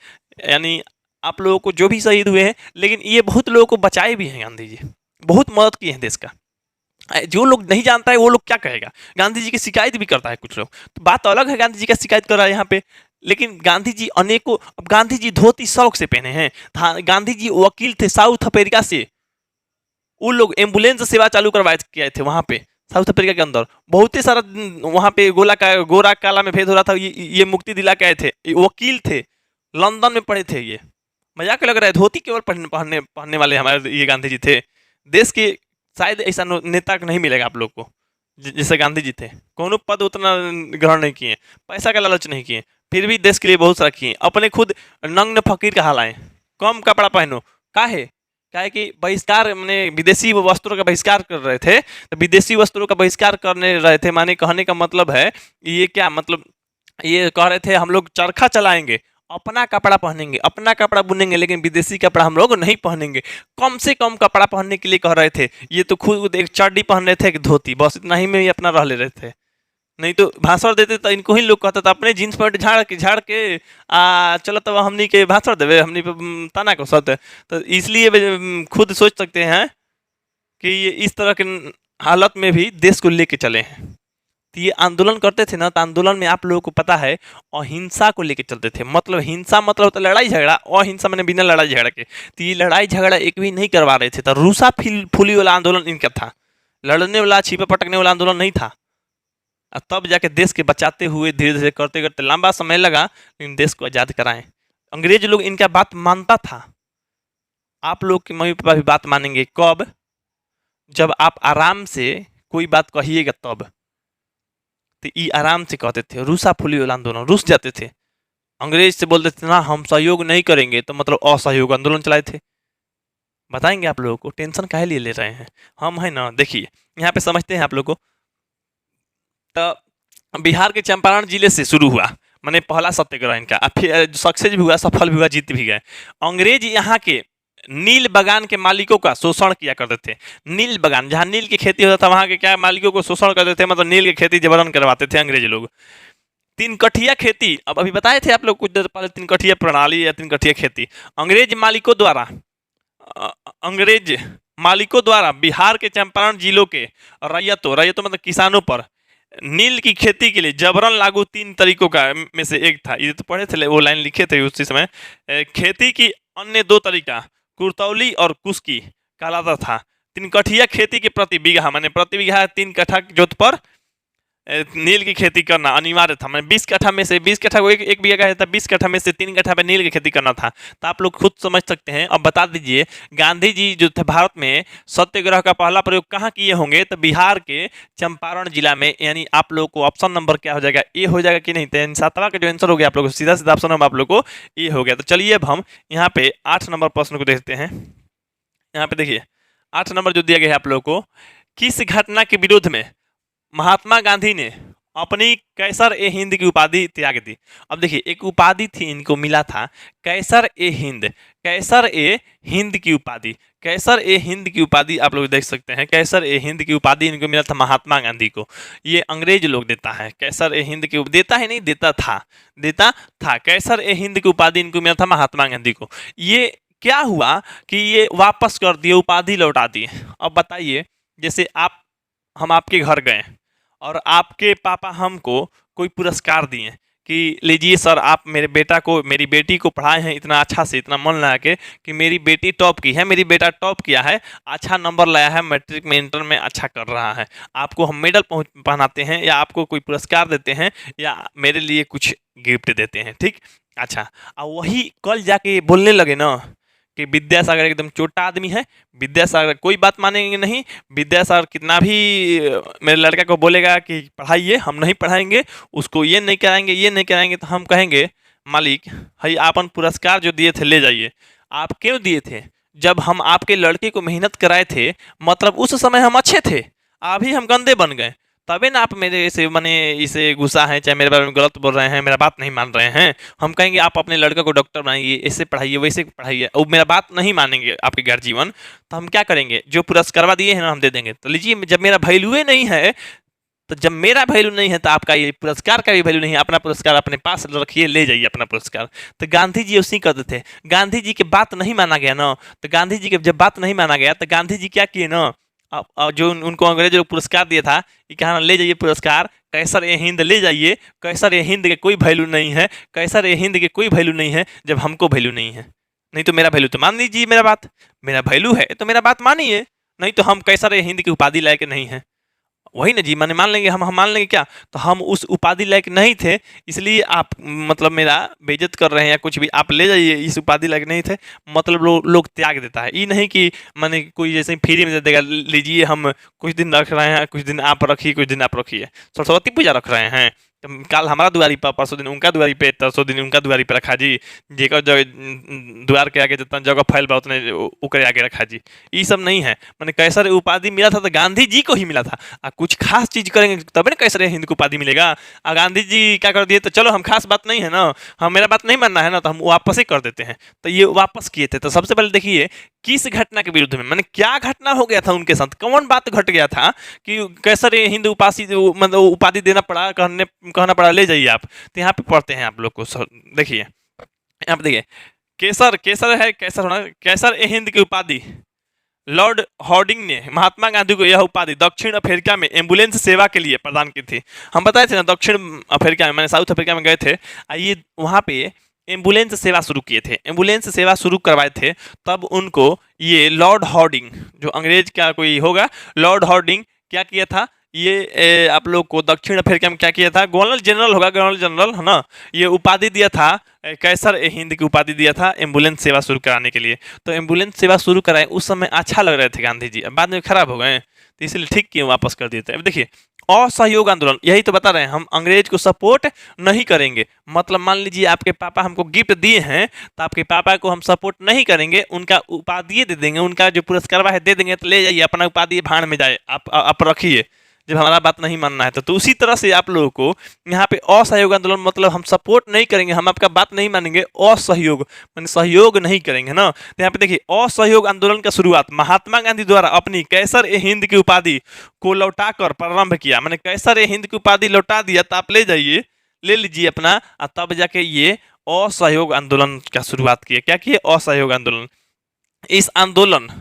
यानी आप लोगों को जो भी शहीद हुए हैं। लेकिन ये बहुत लोगों को बचाए भी हैं गांधी जी, बहुत मदद की है देश का। जो लोग नहीं जानता है वो लोग क्या कहेगा, गांधी जी की शिकायत भी करता है कुछ लोग, तो बात अलग है गांधी जी का शिकायत कर रहा है यहाँ पे। लेकिन गांधी जी अनेकों, अब गांधी जी धोती शौक से पहने हैं। गांधी जी वकील थे साउथ अफ्रीका से, उन लोग एम्बुलेंस सेवा चालू करवाए किए थे वहाँ पे साउथ अफ्रीका के अंदर। बहुत ही सारा वहाँ पे गोरा काला में भेद हो रहा था, ये मुक्ति दिला के आए थे, ये वकील थे, लंदन में पढ़े थे। ये मजाक लग रहा है, धोती केवल पहनने वाले हमारे ये गांधी जी थे। देश के शायद ऐसा नेता नहीं मिलेगा आप लोग को जैसे गांधी जी थे। कोनो पद उतना ग्रहण नहीं किए, पैसा का लालच नहीं किए, फिर भी देश के लिए बहुत सारा किए। अपने खुद नग्न फकीर का हाल आए, कम कपड़ा पहनो, काहे काहे कि बहिष्कार, मैंने विदेशी वस्त्रों का बहिष्कार कर रहे थे। तो विदेशी वस्त्रों का बहिष्कार करने रहे थे, माने कहने का मतलब है ये क्या मतलब, ये कह रहे थे हम लोग चरखा चलाएंगे, अपना कपड़ा पहनेंगे, अपना कपड़ा बुनेंगे, लेकिन विदेशी कपड़ा हम लोग नहीं पहनेंगे। कम से कम कपड़ा पहनने के लिए कह रहे थे। ये तो खुद एक चड्डी पहन रहे थे, एक धोती, बस इतना ही में ही अपना रह ले रहे थे। नहीं तो भाषण देते तो इनको ही लोग कहते थे अपने जीन्स पैंट झाड़ के चलो तब हमनी के भाषण देवे, हमनी पे ताना को सत। तो इसलिए खुद सोच सकते हैं कि ये इस तरह के हालत में भी देश को लेके चले हैं। तो ये आंदोलन करते थे ना, तो आंदोलन में आप लोगों को पता है अहिंसा को लेके चलते थे। मतलब हिंसा मतलब होता लड़ाई झगड़ा, अहिंसा मैंने बिना लड़ाई झगड़ा के। तो ये लड़ाई झगड़ा एक भी नहीं करवा रहे थे। तो रूसा फुली वाला आंदोलन इनका था, लड़ने वाला छिपा पटकने वाला आंदोलन नहीं था। तब जाके देश के बचाते हुए धीरे धीरे करते करते लंबा समय लगा, लेकिन देश को आज़ाद कराएं। अंग्रेज लोग इनका बात मानता था। आप लोग के मम्मी पापा भी बात मानेंगे कब? जब आप आराम से कोई बात कहिएगा तब। तो ये आराम से कहते थे, रूसा फुली वाला आंदोलन, रूस जाते थे, अंग्रेज से बोलते थे ना हम सहयोग नहीं करेंगे, तो मतलब असहयोग आंदोलन चलाए थे। बताएंगे आप लोगों को, टेंशन काहे लिए ले रहे हैं हम, है ना। देखिए यहाँ पे समझते हैं आप लोग को। तो बिहार के चंपारण जिले से शुरू हुआ, मैंने पहला सत्याग्रह इनका, फिर सक्सेस भी हुआ, सफल भी हुआ, जीत भी गए। अंग्रेज यहाँ के नील बगान के मालिकों का शोषण किया करते थे। नील बगान, जहाँ नील की खेती होता था वहाँ के क्या मालिकों को शोषण करते थे, मतलब नील की खेती जबरन करवाते थे अंग्रेज लोग। तीन कठिया खेती, अब अभी बताए थे आप लोग कुछ देर पहले, तीन कठिया प्रणाली या तीन कठिया खेती अंग्रेज मालिकों द्वारा बिहार के चंपारण जिलों के रैयतों मतलब किसानों पर नील की खेती के लिए जबरन लागू 3 तरीकों का में से एक था। ये तो पढ़े थे, वो लाइन लिखे थे उसी समय। खेती की अन्य 2 तरीका कुर्तौली और कुस्की कहलाता था। तीन कठिया खेती के प्रति बीघा, माने प्रति बीघा 3 कट्ठा जोत पर नील की खेती करना अनिवार्य था। मैंने 20 कट्ठा में से 20 कट्ठा को एक बीघा का था, 20 कट्ठा में से 3 कट्ठा पे नील की खेती करना था। तो आप लोग खुद समझ सकते हैं। अब बता दीजिए, गांधी जी जो थे भारत में सत्याग्रह का पहला प्रयोग कहाँ किए होंगे? तो बिहार के चंपारण जिला में। यानी आप लोग को ऑप्शन नंबर क्या हो जाएगा? ए हो जाएगा कि नहीं? तो 7वां का जो आंसर हो गया आप लोग को, सीधा सीधा ऑप्शन नंबर आप लोग को ए हो गया। तो चलिए अब हम यहाँ पे 8 नंबर प्रश्न को देखते हैं। यहाँ पे देखिए 8 नंबर जो दिया गया है आप लोग को, किस घटना के विरोध में महात्मा गांधी ने अपनी कैसर ए हिंद की उपाधि त्याग दी? अब देखिए एक उपाधि थी, इनको मिला था कैसर ए हिंद, कैसर ए हिंद की उपाधि, कैसर ए हिंद की उपाधि आप लोग देख सकते हैं। कैसर ए हिंद की उपाधि इनको मिला था महात्मा गांधी को। ये अंग्रेज लोग देता है, कैसर ए हिंद की देता है नहीं, देता था। कैसर ए हिंद की उपाधि इनको मिला था महात्मा गांधी को। ये क्या हुआ कि ये वापस कर दिए, उपाधि लौटा दिए। अब बताइए, जैसे हम आपके घर गए और आपके पापा हमको कोई पुरस्कार दिए कि लीजिए सर, आप मेरे बेटा को, मेरी बेटी को पढ़ाए हैं इतना अच्छा से, इतना मन लगा के कि मेरी बेटी टॉप की है, मेरी बेटा टॉप किया है, अच्छा नंबर लाया है, मैट्रिक में इंटर में अच्छा कर रहा है। आपको हम मेडल पहनाते हैं या आपको कोई पुरस्कार देते हैं या मेरे लिए कुछ गिफ्ट देते हैं, ठीक। अच्छा, और वही कल जाके बोलने लगे ना कि विद्यासागर एकदम छोटा आदमी है, विद्यासागर कोई बात मानेंगे नहीं। विद्यासागर कितना भी मेरे लड़का को बोलेगा कि पढ़ाइए, हम नहीं पढ़ाएंगे, उसको ये नहीं कराएंगे, ये नहीं कराएंगे, तो हम कहेंगे मालिक भाई आपन पुरस्कार जो दिए थे ले जाइए। आप क्यों दिए थे? जब हम आपके लड़के को मेहनत कराए थे, मतलब उस समय हम अच्छे थे, अभी हम गंदे बन गए, तभी ना आप मेरे से मैंने इसे गुस्सा है, चाहे मेरे बारे में गलत बोल रहे हैं, मेरा बात नहीं मान रहे हैं। हम कहेंगे आप अपने लड़के को डॉक्टर बनाइए, ऐसे पढ़ाइए, वैसे पढ़ाइए, और मेरा बात नहीं मानेंगे आपके गार्जियन, तो हम क्या करेंगे? जो पुरस्कार दिए हैं ना हम दे देंगे। तो लीजिए, जब मेरा वैल्यू नहीं है, तो जब मेरा वैल्यू नहीं है तो आपका ये पुरस्कार का भी वैल्यू नहीं है। अपना पुरस्कार अपने पास रखिए, ले जाइए अपना पुरस्कार। तो गांधी जी उसी करते थे। गांधी जी की बात नहीं माना गया ना, तो गांधी जी की जब बात नहीं माना गया तो गांधी जी क्या किए ना, जो उनको अंग्रेज लोग पुरस्कार दिया था, ये कहा ले जाइए पुरस्कार, कैसर ए हिंद ले जाइए। कैसर ए हिंद के कोई वैल्यू नहीं है, कैसर ए हिंद के कोई वैल्यू नहीं है जब हमको वैल्यू नहीं है। नहीं तो मेरा वैल्यू तो मान लीजिए, मेरा वैल्यू है तो मेरा बात मानिए, नहीं तो हम कैसर ए हिंद की उपाधि लायक नहीं है। वही ना जी, माने मान लेंगे, हम मान लेंगे क्या? तो हम उस उपाधि लायक नहीं थे, इसलिए आप मतलब मेरा बेइज्जत कर रहे हैं या कुछ भी, आप ले जाइए, इस उपाधि लायक नहीं थे। मतलब लोग त्याग देता है, ये नहीं कि माने कोई जैसे फ्री में दे देगा, लीजिए हम कुछ दिन रख रहे हैं, कुछ दिन आप रखिए, कुछ दिन आप रखिए। सरस्वती पूजा रख रहे हैं, कल हमारा दुआरी पर, परसों दिन उनका दुआरी पे, तरसों दिन उनका दुआरी पे रखा जी। जेकर द्वार के आगे जितना जगह फैल बा उतने उकरे आगे रखा जी। ये सब नहीं है। मैंने कैसर उपाधि मिला था तो गांधी जी को ही मिला था। कुछ खास चीज करेंगे तभी ना कैसर हिंद को उपाधि मिलेगा। गांधी जी क्या कर दिए? तो चलो हम खास बात नहीं है ना, हम मेरा बात नहीं मानना है ना, तो हम वापस ही कर देते हैं। तो ये वापस किए थे। तो सबसे पहले देखिए किस घटना के विरुद्ध में, मैंने क्या घटना हो गया था उनके साथ, कौन बात घट गया था कि कैसर हिंद मतलब उपाधि देना पड़ा, कहना पड़ा ले जाइए आप। तो यहाँ पे पढ़ते हैं आप लोग को, देखिए यहाँ पे देखिए, कैसर ए हिंद की उपाधि लॉर्ड हॉर्डिंग ने महात्मा गांधी को यह उपाधि दक्षिण अफ्रीका में एम्बुलेंस सेवा के लिए प्रदान की थी। हम बताए थे ना, दक्षिण अफ्रीका में, मैंने साउथ अफ्रीका में गए थे, ये वहाँ पे एम्बुलेंस सेवा शुरू किए थे, एम्बुलेंस सेवा शुरू करवाए थे। तब उनको ये लॉर्ड हॉर्डिंग, जो अंग्रेज का कोई होगा, लॉर्ड हॉर्डिंग क्या किया था, ये आप लोग को दक्षिण अफ्रीका में क्या किया था, गवर्नर जनरल होगा, गवर्नर जनरल है ना, ये उपाधि दिया था, कैसर ए हिंद की उपाधि दिया था एम्बुलेंस सेवा शुरू कराने के लिए। तो एम्बुलेंस सेवा शुरू कराए, उस समय अच्छा लग रहे थे गांधी जी, बाद में खराब हो गए, तो इसलिए ठीक किए, वापस कर दिए थे। अब देखिए असहयोग आंदोलन, यही तो बता रहे हैं हम अंग्रेज को सपोर्ट नहीं करेंगे। मतलब मान लीजिए आपके पापा हमको गिफ्ट दिए हैं, तो आपके पापा को हम सपोर्ट नहीं करेंगे, उनका उपाधि दे देंगे, उनका जो पुरस्कार है दे देंगे, तो ले जाइए अपना उपाधि भाड़ में जाए, आप रखिए, जब हमारा बात नहीं मानना है तो उसी तरह से आप लोगों को यहाँ पे असहयोग आंदोलन, मतलब हम सपोर्ट नहीं करेंगे, हम आपका बात नहीं मानेंगे, असहयोग माने सहयोग नहीं करेंगे ना। तो यहाँ पे देखिए असहयोग आंदोलन का शुरुआत महात्मा गांधी द्वारा अपनी कैसर ए हिंद की उपाधि को लौटाकर प्रारंभ किया। मैंने कैसर ए हिंद की उपाधि लौटा दिया, तो आप ले जाइए, ले लीजिए अपना, तब जाके ये असहयोग आंदोलन का शुरुआत किए। क्या किए? असहयोग आंदोलन। इस आंदोलन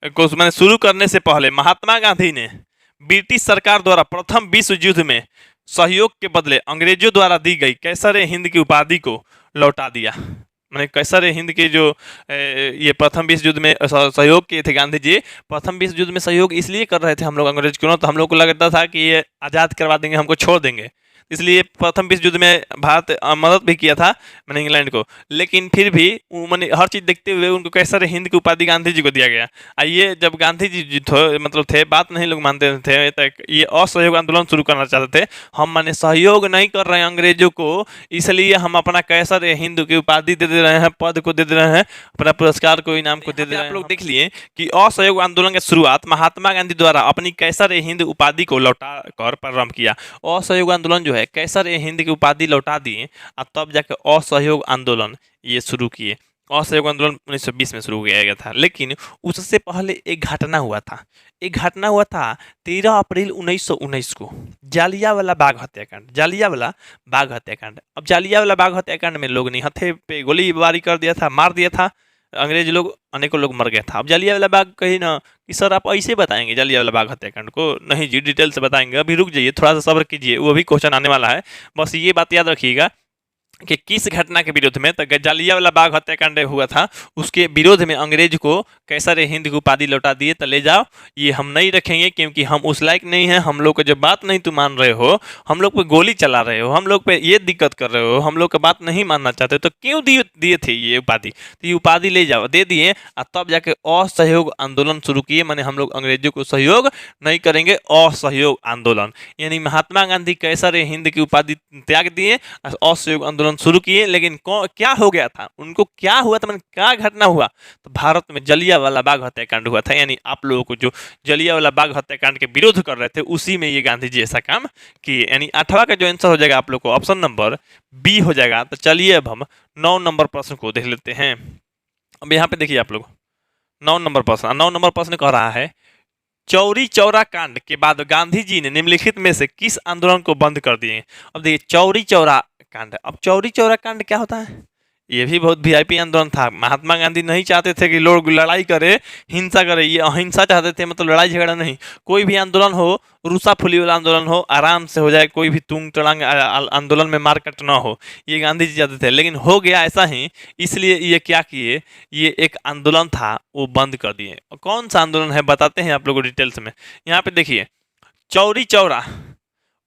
को मैंने शुरू करने से पहले महात्मा गांधी ने ब्रिटिश सरकार द्वारा प्रथम विश्व युद्ध में सहयोग के बदले अंग्रेजों द्वारा दी गई कैसर ए हिंद की उपाधि को लौटा दिया। मैंने कैसर हिंद के जो ये प्रथम विश्व युद्ध में सहयोग किए थे गांधी जी। प्रथम विश्व युद्ध में सहयोग इसलिए कर रहे थे हम लोग अंग्रेज को, तो हम लोग को लगता था कि ये आज़ाद करवा देंगे, हमको छोड़ देंगे, इसलिए प्रथम विश्व युद्ध में भारत मदद भी किया था मैंने इंग्लैंड को। लेकिन फिर भी मैंने हर चीज़ देखते हुए उनको कैसर हिंद की उपाधि गांधी जी को दिया गया। ये जब गांधी जी मतलब थे, बात नहीं लोग मानते थे, तक ये असहयोग आंदोलन शुरू करना चाहते थे। हम माने सहयोग नहीं कर रहे हैं अंग्रेजों को, इसलिए हम अपना कैसर हिंद की उपाधि दे रहे हैं, पद को दे रहे हैं, अपना पुरस्कार को, इनाम को दे रहे हैं। आप लोग देख लिए कि असहयोग आंदोलन की शुरुआत महात्मा गांधी द्वारा अपनी कैसर हिंद उपाधि को लौटा कर प्रारंभ किया। असहयोग आंदोलन जो है कैसर हिंद की उपाधि लौटा दिए और तब जाकर असहयोग आंदोलन ये शुरू किए। असहयोग आंदोलन 1920 में शुरू किया गया था, लेकिन उससे पहले एक घटना हुआ था। एक घटना हुआ था 13 अप्रैल 1919 को, जालियावाला बाग हत्याकांड। जालियावाला बाग हत्याकांड। अब जालियावाला बाग हत्याकांड में लोग निहत्थे पे गोलीबारी कर दिया था, मार दिया था अंग्रेज लोग, अनेकों लोग मर गया था। अब जालियावाला बाग कहीं ना कि सर आप ऐसे बताएंगे जालियावाला बाग हत्याकांड को? नहीं जी, डिटेल से बताएंगे, अभी रुक जाइए, थोड़ा सा सब्र कीजिए, वो भी क्वेश्चन आने वाला है। बस ये बात याद रखिएगा कि किस घटना के विरोध में, तो जालियावाला बाग हत्याकांड हुआ था, उसके विरोध में अंग्रेज को कैसर हिंद की उपाधि लौटा दिए। तो ले जाओ, ये हम नहीं रखेंगे क्योंकि हम उस लायक नहीं हैं, हम लोग को जब बात नहीं तुम मान रहे हो, हम लोग पे गोली चला रहे हो, हम लोग पे ये दिक्कत कर रहे हो, हम लोग का बात नहीं मानना चाहते, तो क्यों दिए थे ये उपाधि? तो ये उपाधि ले जाओ, दे दिए, और तब जाके असहयोग आंदोलन शुरू किए। माने हम लोग अंग्रेजों को सहयोग नहीं करेंगे, असहयोग आंदोलन, यानी महात्मा गांधी कैसर हिंद की उपाधि त्याग दिए, असहयोग आंदोलन शुरू किए। लेकिन क्या हो गया था, उनको क्या हुआ था, मतलब क्या घटना हुआ? तो भारत में जलियांवाला बाग हत्याकांड हुआ था। यानी आप लोगों को जो जलियांवाला बाग हत्याकांड के विरोध कर रहे थे, उसी में ये गांधी जी ऐसा काम किए। यानी 8वां का जो आंसर हो जाएगा आप लोग को ऑप्शन नंबर बी हो जाएगा। तो चलिए अब हम 9 नंबर प्रश्न को देख लेते हैं। अब यहाँ पे देखिए आप लोग 9 नंबर प्रश्न। 9 नंबर प्रश्न कह रहा है, चौरी चौरा कांड के बाद गांधी जी ने निम्नलिखित में से किस आंदोलन को बंद कर दिए? अब देखिए चौरी चौरा कांड। अब चौरी चौरा कांड क्या होता है? ये भी बहुत वीआईपी आंदोलन था। महात्मा गांधी नहीं चाहते थे कि लोग लड़ाई करे, हिंसा करे, ये अहिंसा चाहते थे, मतलब लड़ाई झगड़ा नहीं। कोई भी आंदोलन हो, रूसा फुली वाला आंदोलन हो, आराम से हो जाए, कोई भी तुंग तड़ांग आंदोलन में मारकट ना हो, ये गांधी जी चाहते थे। लेकिन हो गया ऐसा ही, इसलिए ये क्या किए, ये एक आंदोलन था वो बंद कर दिए। कौन सा आंदोलन है बताते हैं आप लोगों को डिटेल्स में। यहाँ पे देखिए चौरी चौरा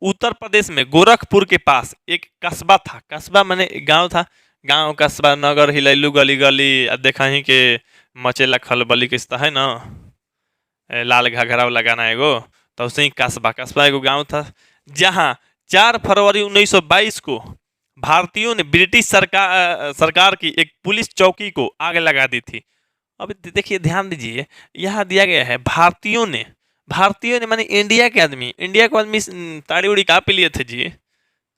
उत्तर प्रदेश में गोरखपुर के पास एक कस्बा था। कस्बा माने गांव था, गांव कस्बा नगर हिलैलू गली गली देखा ही के मचेला खलबली किस्ता है ना, लाल घाघरा वाला गाना एगो, तो उसे ही कस्बा एगो गांव था, जहां 4 फरवरी 1922 को भारतीयों ने ब्रिटिश सरकार की एक पुलिस चौकी को आग लगा दी थी। अब देखिए ध्यान दीजिए, यहाँ दिया गया है भारतीयों ने। भारतीयों ने माने इंडिया के आदमी, इंडिया के आदमी ताड़ी उड़ी कहाँ पे लिए थे जी?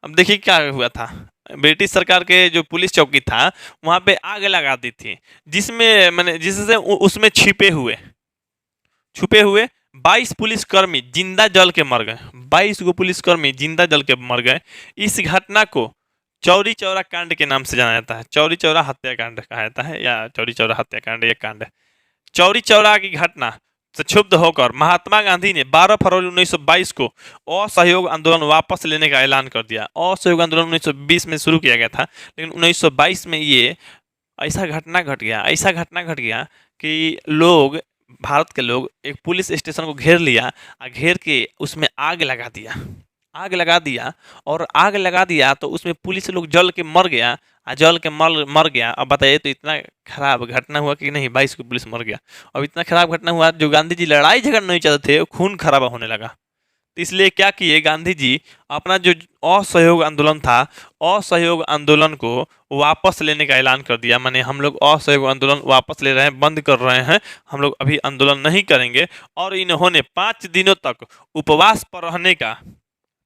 अब देखिए क्या हुआ था, ब्रिटिश सरकार के जो पुलिस चौकी था वहाँ पे आग लगा दी थी, जिसमें मैंने जिससे उसमें छुपे हुए 22 पुलिसकर्मी जिंदा जल के मर गए। 22 गो पुलिसकर्मी जिंदा जल के मर गए। इस घटना को चौरी चौरा कांड के नाम से जाना जाता है। चौरी चौरा हत्याकांड कहा जाता है, या चौरी चौरा हत्याकांड एक कांड है। चौरी चौरा की घटना से क्षुब्ध होकर महात्मा गांधी ने 12 फरवरी 1922 को असहयोग आंदोलन वापस लेने का ऐलान कर दिया। असहयोग आंदोलन 1920 में शुरू किया गया था, लेकिन 1922 में ये ऐसा घटना घट गया कि लोग, भारत के लोग एक पुलिस स्टेशन को घेर लिया, घेर के उसमें आग लगा दिया और आग लगा दिया तो उसमें पुलिस लोग जल के मर गया, जल के मर गया। अब बताइए तो इतना खराब घटना हुआ कि नहीं? 22 को पुलिस मर गया। अब इतना खराब घटना हुआ, जो गांधी जी लड़ाई झगड़ा नहीं चाहते थे, खून खराबा होने लगा। तो इसलिए क्या किए गांधी जी, अपना जो असहयोग आंदोलन था, असहयोग आंदोलन को वापस लेने का ऐलान कर दिया। माने हम लोग असहयोग आंदोलन वापस ले रहे हैं, बंद कर रहे हैं, हम लोग अभी आंदोलन नहीं करेंगे। और इन्होंने 5 दिनों तक उपवास पर रहने का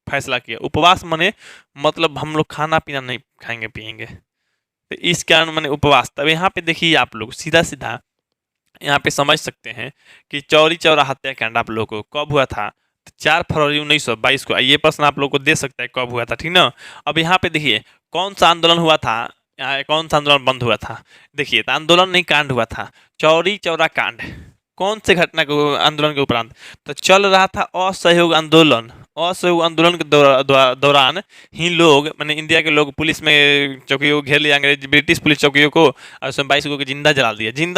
फैसला किया। उपवास माने मतलब हम लोग खाना पीना नहीं खाएंगे पिएंगे, तो इस कारण मैंने उपवास। तब यहाँ पे देखिए आप लोग सीधा यहाँ पे समझ सकते हैं कि चौरी चौरा हत्याकांड आप लोगों को कब हुआ था? 4 फरवरी 1922 को। ये प्रश्न आप लोग को दे सकता है कब हुआ था, ठीक ना। अब यहाँ पे देखिए कौन सा आंदोलन हुआ था, कौन सा आंदोलन बंद हुआ था? देखिए तो आंदोलन नहीं, कांड हुआ था, चौरी चौरा कांड। कौन से घटना को आंदोलन के उपरांत? तो चल रहा था असहयोग आंदोलन, असहयोग आंदोलन के दौरान ही लोग मैंने इंडिया के लोग पुलिस में चौकियों को घेर लिया, अंग्रेज ब्रिटिश पुलिस चौकियों को, और उसमें 22 को जिंदा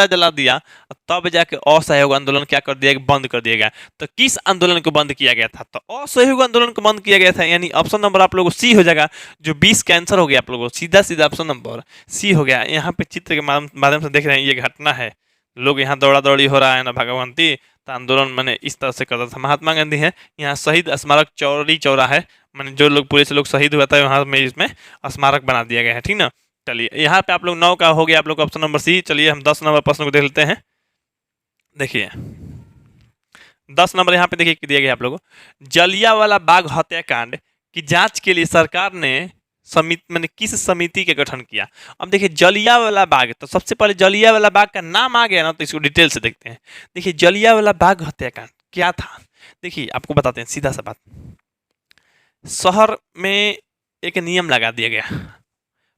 जला दिया। तब जाके असहयोग आंदोलन क्या कर दिया, बंद कर दिया गया। तो किस आंदोलन को बंद किया गया था? तो असहयोग आंदोलन को बंद किया गया था, यानी ऑप्शन नंबर आप लोगों को सी हो जाएगा। जो 20 कैंसर हो गया आप लोगों को, सीधा सीधा ऑप्शन नंबर सी हो गया। यहाँ पे चित्र के माध्यम से देख रहे हैं, ये घटना है, लोग यहाँ दौड़ा दौड़ी हो रहा है ना भगवंती। तो आंदोलन मैंने इस तरह से करता था। महात्मा गांधी है, यहाँ शहीद स्मारक चौरी चौरा है, मैंने जो लोग पुलिस लोग शहीद हुआ था वहाँ में इसमें स्मारक बना दिया गया है, ठीक ना। चलिए यहाँ पे आप लोग 9 का हो गया आप लोग ऑप्शन नंबर सी। चलिए हम 10 नंबर प्रश्न को देख लेते हैं। देखिए 10 नंबर यहाँ पे देखिए दिया गया आप लोगों को, जलियांवाला बाग हत्याकांड की जांच के लिए सरकार ने समिति मैंने किस समिति के गठन किया। अब देखिए जलियांवाला बाग, तो सबसे पहले जलियांवाला बाग का नाम आ गया ना, तो इसको डिटेल से देखते हैं। देखिए जलियांवाला बाग हत्याकांड क्या था, देखिए आपको बताते हैं सीधा सा बात। शहर में एक नियम लगा दिया गया,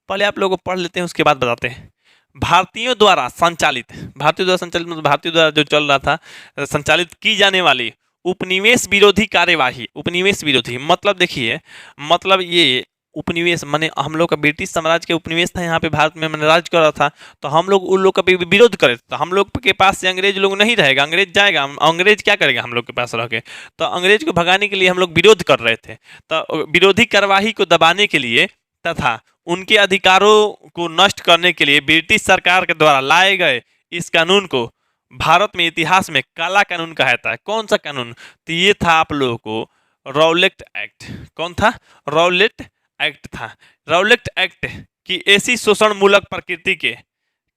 पहले आप लोगों को पढ़ लेते हैं उसके बाद बताते हैं। भारतीयों द्वारा संचालित मतलब भारतीयों द्वारा जो चल रहा था, संचालित की जाने वाली उपनिवेश विरोधी कार्यवाही। उपनिवेश विरोधी मतलब देखिए, मतलब ये उपनिवेश माने हम लोग का ब्रिटिश साम्राज्य के उपनिवेश था यहाँ पे भारत में, मैंने राज कर रहा था। तो हम लोग उन लोग का भी विरोध करे, तो हम लोग के पास से अंग्रेज लोग नहीं रहेगा, अंग्रेज जाएगा, अंग्रेज क्या करेगा हम लोग के पास रह के। तो अंग्रेज को भगाने के लिए हम लोग विरोध कर रहे थे। तो विरोधी कार्यवाही को दबाने के लिए तथा उनके अधिकारों को नष्ट करने के लिए ब्रिटिश सरकार के द्वारा लाए गए इस कानून को भारत में इतिहास में काला कानून कहा जाता है। कौन सा कानून? तो ये था आप लोगों को रॉलेट एक्ट। कौन था? रॉलेट एक्ट था। रॉलेट एक्ट की ऐसी शोषण मूलक प्रकृति के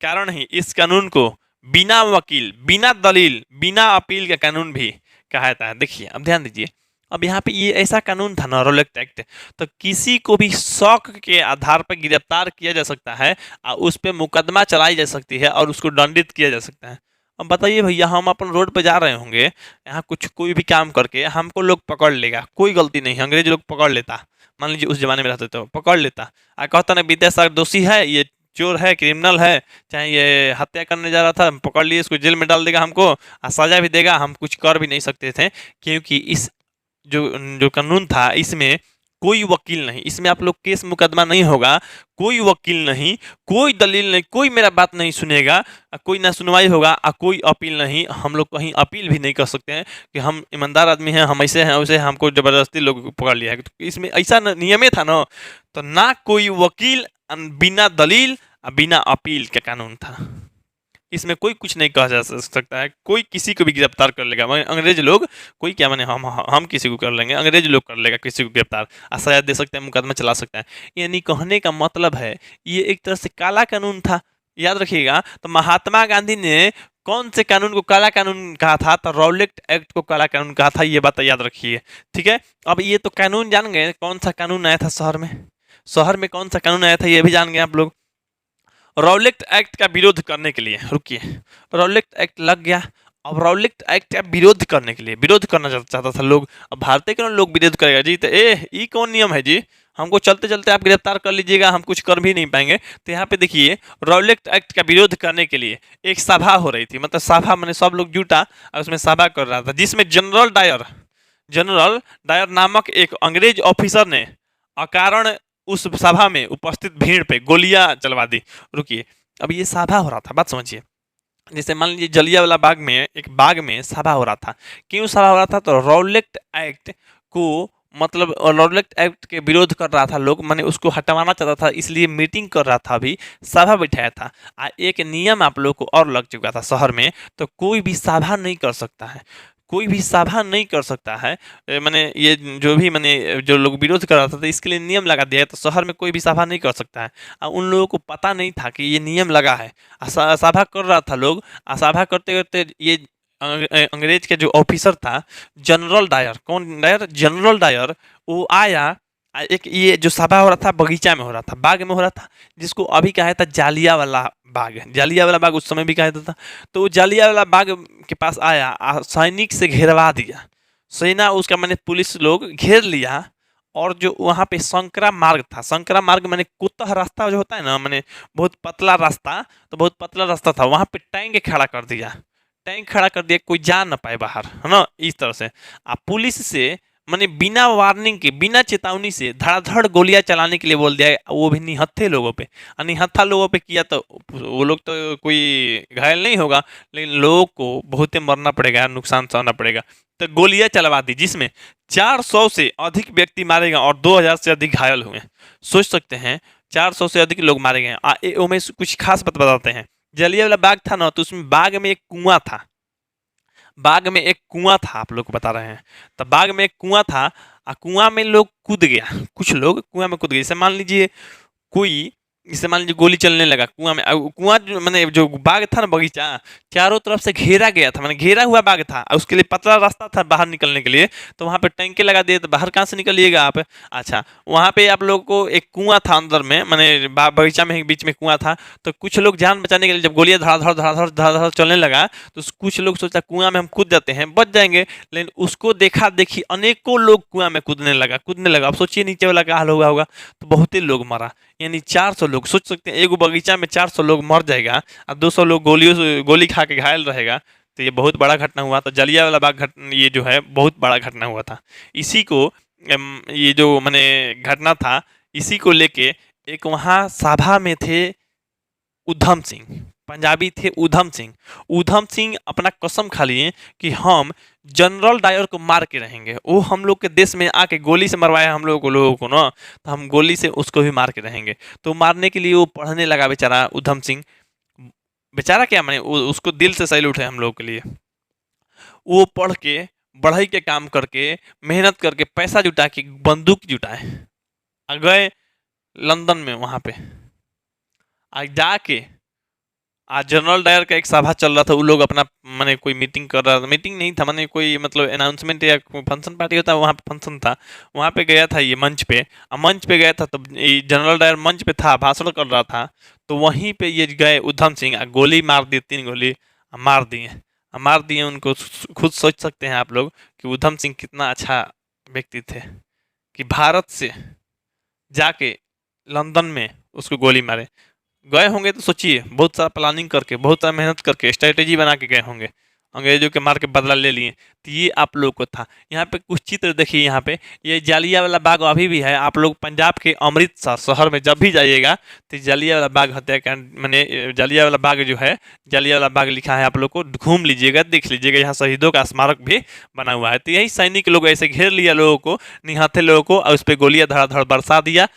कारण ही इस कानून को बिना वकील, बिना दलील, बिना अपील का कानून भी कहा जाता है। देखिए अब ध्यान दीजिए, अब यहाँ पे ये ऐसा कानून था ना रॉलेट एक्ट, तो किसी को भी शौक के आधार पर गिरफ्तार किया जा सकता है और उस पर मुकदमा चलाई जा सकती है और उसको दंडित किया जा सकता है। अब बताइए भैया, हम अपन रोड पर जा रहे होंगे, यहाँ कुछ कोई भी काम करके हमको लोग पकड़ लेगा, कोई गलती नहीं, अंग्रेज लोग पकड़ लेता, मान लीजिए उस जमाने में रहते तो पकड़ लेता और कहता ना विद्यासागर दोषी है, ये चोर है, क्रिमिनल है, चाहे ये हत्या करने जा रहा था, पकड़ लिए, इसको जेल में डाल देगा हमको और सजा भी देगा, हम कुछ कर भी नहीं सकते थे। क्योंकि इस जो जो कानून था इसमें कोई वकील नहीं, इसमें आप लोग केस मुकदमा नहीं होगा, कोई वकील नहीं, कोई दलील नहीं, कोई मेरा बात नहीं सुनेगा, कोई ना सुनवाई होगा और कोई अपील नहीं। हम लोग कहीं अपील भी नहीं कर सकते हैं कि हम ईमानदार आदमी हैं, हम ऐसे हैं वैसे, हमको जबरदस्ती लोग पकड़ लिया है। तो इसमें ऐसा नियम था ना, तो ना कोई वकील, बिना दलील बिना अपील का कानून था। इसमें कोई कुछ नहीं कहा जा सकता है, कोई किसी को भी गिरफ्तार कर लेगा। अंग्रेज लोग कोई क्या माने, हम किसी को कर लेंगे, अंग्रेज लोग कर लेगा किसी को गिरफ्तार, सजा दे सकते हैं, मुकदमा चला सकता है। यानी कहने का मतलब है ये एक तरह से काला कानून था, याद रखिएगा। तो महात्मा गांधी ने कौन से कानून को काला कानून कहा था? तो रॉलेट एक्ट को काला कानून कहा था, ये बात याद रखिए, ठीक है। अब ये तो कानून जान गए, कौन सा कानून आया था शहर में, शहर में कौन सा कानून आया था ये भी जान गए आप लोग। रॉलेट एक्ट का विरोध करने के लिए, रुकिए, रॉलेट एक्ट लग गया। अब रॉलेट एक्ट का विरोध करने के लिए, विरोध करना चाहता था लोग, अब भारतीय के लोग विरोध करेगा जी, तो ये कौन नियम है जी, हमको चलते चलते आप गिरफ्तार कर लीजिएगा, हम कुछ कर भी नहीं पाएंगे। तो यहाँ पे देखिए रॉलेट एक्ट का विरोध करने के लिए एक सभा हो रही थी, मतलब सभा मैंने सब लोग जुटा और उसमें सभा कर रहा था, जिसमें जनरल डायर नामक एक अंग्रेज ऑफिसर ने अकारण उस सभा में उपस्थित भीड़ पे गोलियां चलवा दी। रुकिए, अब ये सभा हो रहा था, बात समझिए। जैसे मान लीजिए जलियांवाला बाग में, एक बाग में सभा हो रहा था, क्यों सभा हो रहा था? तो रॉलेट एक्ट को, मतलब रॉलेट एक्ट के विरोध कर रहा था लोग, माने उसको हटवाना चाहता था, इसलिए मीटिंग कर रहा था, अभी सभा बैठाया था। एक नियम आप लोग को और लग चुका था शहर में, तो कोई भी सभा नहीं कर सकता है, कोई भी सभा नहीं कर सकता है। मैंने ये जो भी मैंने जो लोग विरोध कर रहा था, तो इसके लिए नियम लगा दिया है, तो शहर में कोई भी सभा नहीं कर सकता है। उन लोगों को पता नहीं था कि ये नियम लगा है, सभा कर रहा था लोग, सभा करते करते ये अंग्रेज के जो ऑफिसर था जनरल डायर, कौन डायर? जनरल डायर, वो आया। एक ये जो सभा हो रहा था बगीचा में हो रहा था, बाग में हो रहा था, जिसको अभी कहा था जालियांवाला बाग, जालियांवाला बाग उस समय भी कहा था। तो जालियांवाला बाग के पास आया, सैनिक से घेरवा दिया, सेना उसका मैंने पुलिस लोग घेर लिया। और जो वहाँ पे संकरा मार्ग था, संकरा मार्ग मैंने कुत्ता रास्ता जो होता है ना, मैंने बहुत पतला रास्ता, तो बहुत पतला रास्ता था, वहाँ पे टैंक खड़ा कर दिया, टैंक खड़ा कर दिया, कोई जा ना पाए बाहर, है ना, इस तरह से। पुलिस से माने बिना वार्निंग के, बिना चेतावनी से धड़ाधड़ गोलियां चलाने के लिए बोल दिया है, वो भी निहत्थे लोगों पे। और निहत्था लोगों पे किया तो वो लोग तो कोई घायल नहीं होगा, लेकिन लोगों को बहुत ही मरना पड़ेगा, नुकसान सहना पड़ेगा। तो गोलियां चलवा दी जिसमें 400 से अधिक व्यक्ति मारे गए और 2000 से अधिक घायल हुए। सोच सकते हैं 400 से अधिक लोग मारे गए। उनमें कुछ खास बात बताते हैं। जलियांवाला बाग था ना, तो उसमें बाग में एक कुआं था, बाग में एक कुआं था, आप लोग को बता रहे हैं। तो बाग में एक कुआं था, कुआं में लोग कूद गया, कुछ लोग कुआं में कूद गए। जैसे मान लीजिए कोई, जैसे मान लीजिए गोली चलने लगा कुआं में, कुआं मैंने जो बाग था ना, बगीचा चारों तरफ से घेरा गया था, मैंने घेरा हुआ बाग था, और उसके लिए पतला रास्ता था बाहर निकलने के लिए। तो वहां पे टैंके लगा दिए, तो बाहर कहाँ से निकलिएगा आप। अच्छा, वहां पे आप लोगों को एक कुआं था अंदर में, मैंने बगीचा में बीच में कुआं था। तो कुछ लोग जान बचाने के लिए जब गोलियां धड़ाधड़ धड़ाधड़ धड़ाधड़ चलने लगा, तो कुछ लोग सोचा कुआं में हम कूद जाते हैं, बच जाएंगे। लेकिन उसको देखा देखी अनेकों लोग कुआं में कूदने लगा। अब सोचिए नीचे वाला क्या हाल होगा। तो बहुत ही लोग मरा, यानी 400 लोग। सोच सकते हैं एक बगीचा में 400 लोग मर जाएगा और 200 लोग गोली खा के घायल रहेगा। तो ये बहुत बड़ा घटना हुआ। तो जलियांवाला बाग ये जो है बहुत बड़ा घटना हुआ था। इसी को ये जो मैंने घटना था, इसी को लेके एक वहाँ सभा में थे उधम सिंह, पंजाबी थे उधम सिंह। उधम सिंह अपना कसम खा लिए कि हम जनरल डायर को मार के रहेंगे। वो हम लोग के देश में आके गोली से मरवाया हम लोगों को ना, तो हम गोली से उसको भी मार के रहेंगे। तो मारने के लिए वो पढ़ने लगा बेचारा उधम सिंह। बेचारा क्या, मैंने उसको दिल से सैल्यूट है हम लोगों के लिए। वो पढ़ के, बढ़ई के काम करके, मेहनत करके, पैसा जुटा के, बंदूक जुटाए, गए लंदन में, वहां पे आज जाके आज जनरल डायर का एक सभा चल रहा था। वो लोग अपना मैंने कोई मीटिंग कर रहा था, मीटिंग नहीं था, मैंने कोई मतलब अनाउंसमेंट या फंक्शन पार्टी होता है, वहाँ पे फंक्शन था। वहाँ पे गया था ये मंच पे, मंच पे गया था, तो ये जनरल डायर मंच पे था, भाषण कर रहा था। तो वहीं पे ये गए उधम सिंह, गोली मार दी, 3 गोली मार दिए उनको। खुद सोच सकते हैं आप लोग कि उधम सिंह कितना अच्छा व्यक्ति थे कि भारत से जाके लंदन में उसको गोली मारे। गए होंगे तो सोचिए, बहुत सारा प्लानिंग करके, बहुत सारा मेहनत करके, स्ट्रेटेजी बना के गए होंगे, अंग्रेजों के मार के बदला ले लिए। तो ये आप लोगों को था। यहाँ पे कुछ चित्र देखिए, यहाँ पे ये जलियांवाला बाग अभी भी है। आप लोग पंजाब के अमृतसर शहर में जब भी जाइएगा तो जलियांवाला बाग हत्याकांड, मैंने जलियांवाला बाग जो है, जलियांवाला बाग लिखा है, आप लोग को घूम लीजिएगा, देख लीजिएगा। यहाँ शहीदों का स्मारक भी बना हुआ है। तो यही सैनिक लोग ऐसे घेर लिया लोगों को, निहत्थे लोगों को, और उस पर गोलियां धड़ाधड़ बरसा दिया।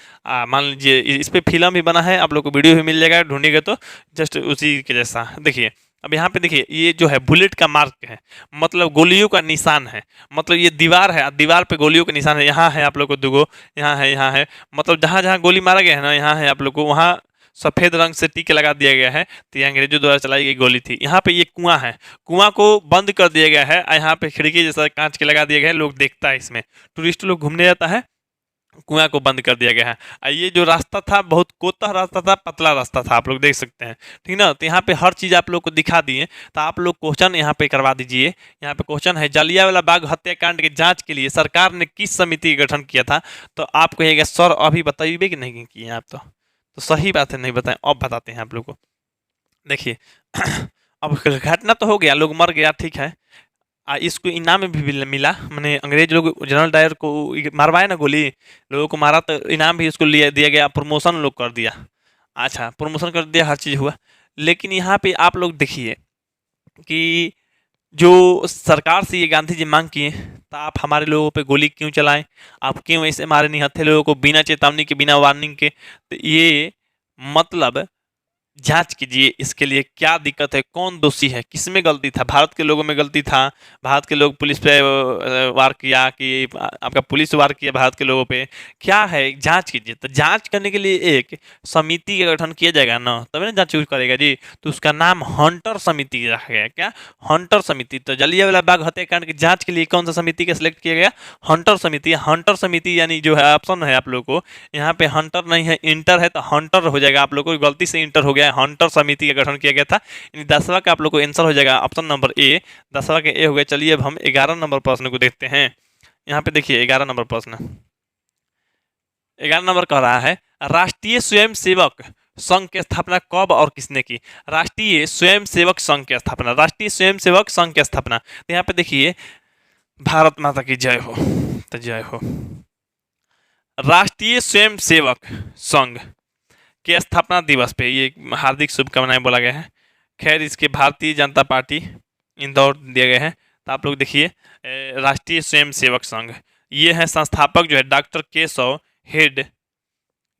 मान लीजिए इस पर फिल्म भी बना है, आप लोग को वीडियो भी मिल जाएगा, ढूंढिएगा तो जस्ट उसी के जैसा। देखिए अब यहाँ पे देखिए, ये जो है बुलेट का मार्क है, मतलब गोलियों का निशान है। मतलब ये दीवार है, दीवार पे गोलियों का निशान है। यहाँ है आप लोग को दुगो, यहाँ है, यहाँ है, मतलब जहाँ जहाँ गोली मारा गया है ना, यहाँ है आप लोग को, वहाँ सफेद रंग से टिक लगा दिया गया है। तो ये अंग्रेजों द्वारा चलाई गई गोली थी। यहाँ पे ये कुआं है, कुआं को बंद कर दिया गया है। यहाँ पे खिड़की जैसा कांच के लगा दिया गया है, लोग देखता है, इसमें टूरिस्ट लोग घूमने जाता है। कुआं को बंद कर दिया गया है। ये जो रास्ता था बहुत कोतह रास्ता था, पतला रास्ता था, आप लोग देख सकते हैं, ठीक ना। तो यहाँ पे हर चीज़ आप लोग को दिखा दिए। तो आप लोग क्वेश्चन यहाँ पे करवा दीजिए। यहाँ पे क्वेश्चन है, जलियांवाला बाग हत्याकांड की जांच के लिए सरकार ने किस समिति का गठन किया था। तो आप कहिएगा सर अभी बताइए कि नहीं किए आप। तो सही बात है, नहीं बताएं, अब बताते हैं आप लोग को। देखिए अब घटना तो हो गया, लोग मर गया, ठीक है। इसको इनाम भी मिला, मैंने अंग्रेज लोग जनरल डायर को मारवाए ना गोली, लोगों को मारा, तो इनाम भी उसको दिया गया, प्रमोशन लोग कर दिया। अच्छा, प्रमोशन कर दिया, हर चीज़ हुआ। लेकिन यहाँ पे आप लोग देखिए कि जो सरकार से ये गांधी जी मांग किए, तो आप हमारे लोगों पे गोली क्यों चलाएं, आप क्यों ऐसे मारे निहत्थे लोगों को बिना चेतावनी के, बिना वार्निंग के। तो ये मतलब जांच कीजिए, इसके लिए क्या दिक्कत है, कौन दोषी है, किसमें गलती था। भारत के लोगों में गलती था, भारत के लोग पुलिस पे वार किया कि आपका पुलिस वार किया भारत के लोगों पे, क्या है, जांच कीजिए। तो जांच करने के लिए एक समिति का गठन किया जाएगा ना, तभी ना जांच करेगा जी। तो उसका नाम हंटर समिति रखा गया। क्या, हंटर समिति। तो जलियांवाला बाग हत्याकांड की जांच के लिए कौन सा समिति का सिलेक्ट किया गया, हंटर समिति। हंटर समिति यानी जो है ऑप्शन है आप लोग को, यहाँ पे हंटर नहीं है, इंटर है, तो हंटर हो जाएगा। आप लोग को गलती से इंटर हो गया है, हंटर समिति का गठन किया गया था। 10वां का आप लोग को आंसर हो जाएगा ऑप्शन नंबर ए, 10वां के ए हो गया। चलिए अब हम 11 नंबर प्रश्न को देखते हैं। यहाँ पे देखिए 11 नंबर प्रश्न, 11 नंबर कह रहा है, राष्ट्रीय स्वयंसेवक संघ की स्थापना कब और किसने की। राष्ट्रीय स्वयंसेवक संघ की स्थापना, राष्ट्रीय स्वयंसेवक संघ की स्थापना। तो यहाँ पे देखिए, भारत माता की जय हो। तो जय हो। राष्ट्रीय स्वयंसेवक संघ के स्थापना दिवस पे ये हार्दिक शुभकामनाएं बोला गया है। खैर इसके भारतीय जनता पार्टी इंदौर दिए गए हैं। तो आप लोग देखिए राष्ट्रीय स्वयंसेवक संघ, ये है संस्थापक जो है डॉक्टर केशव हेड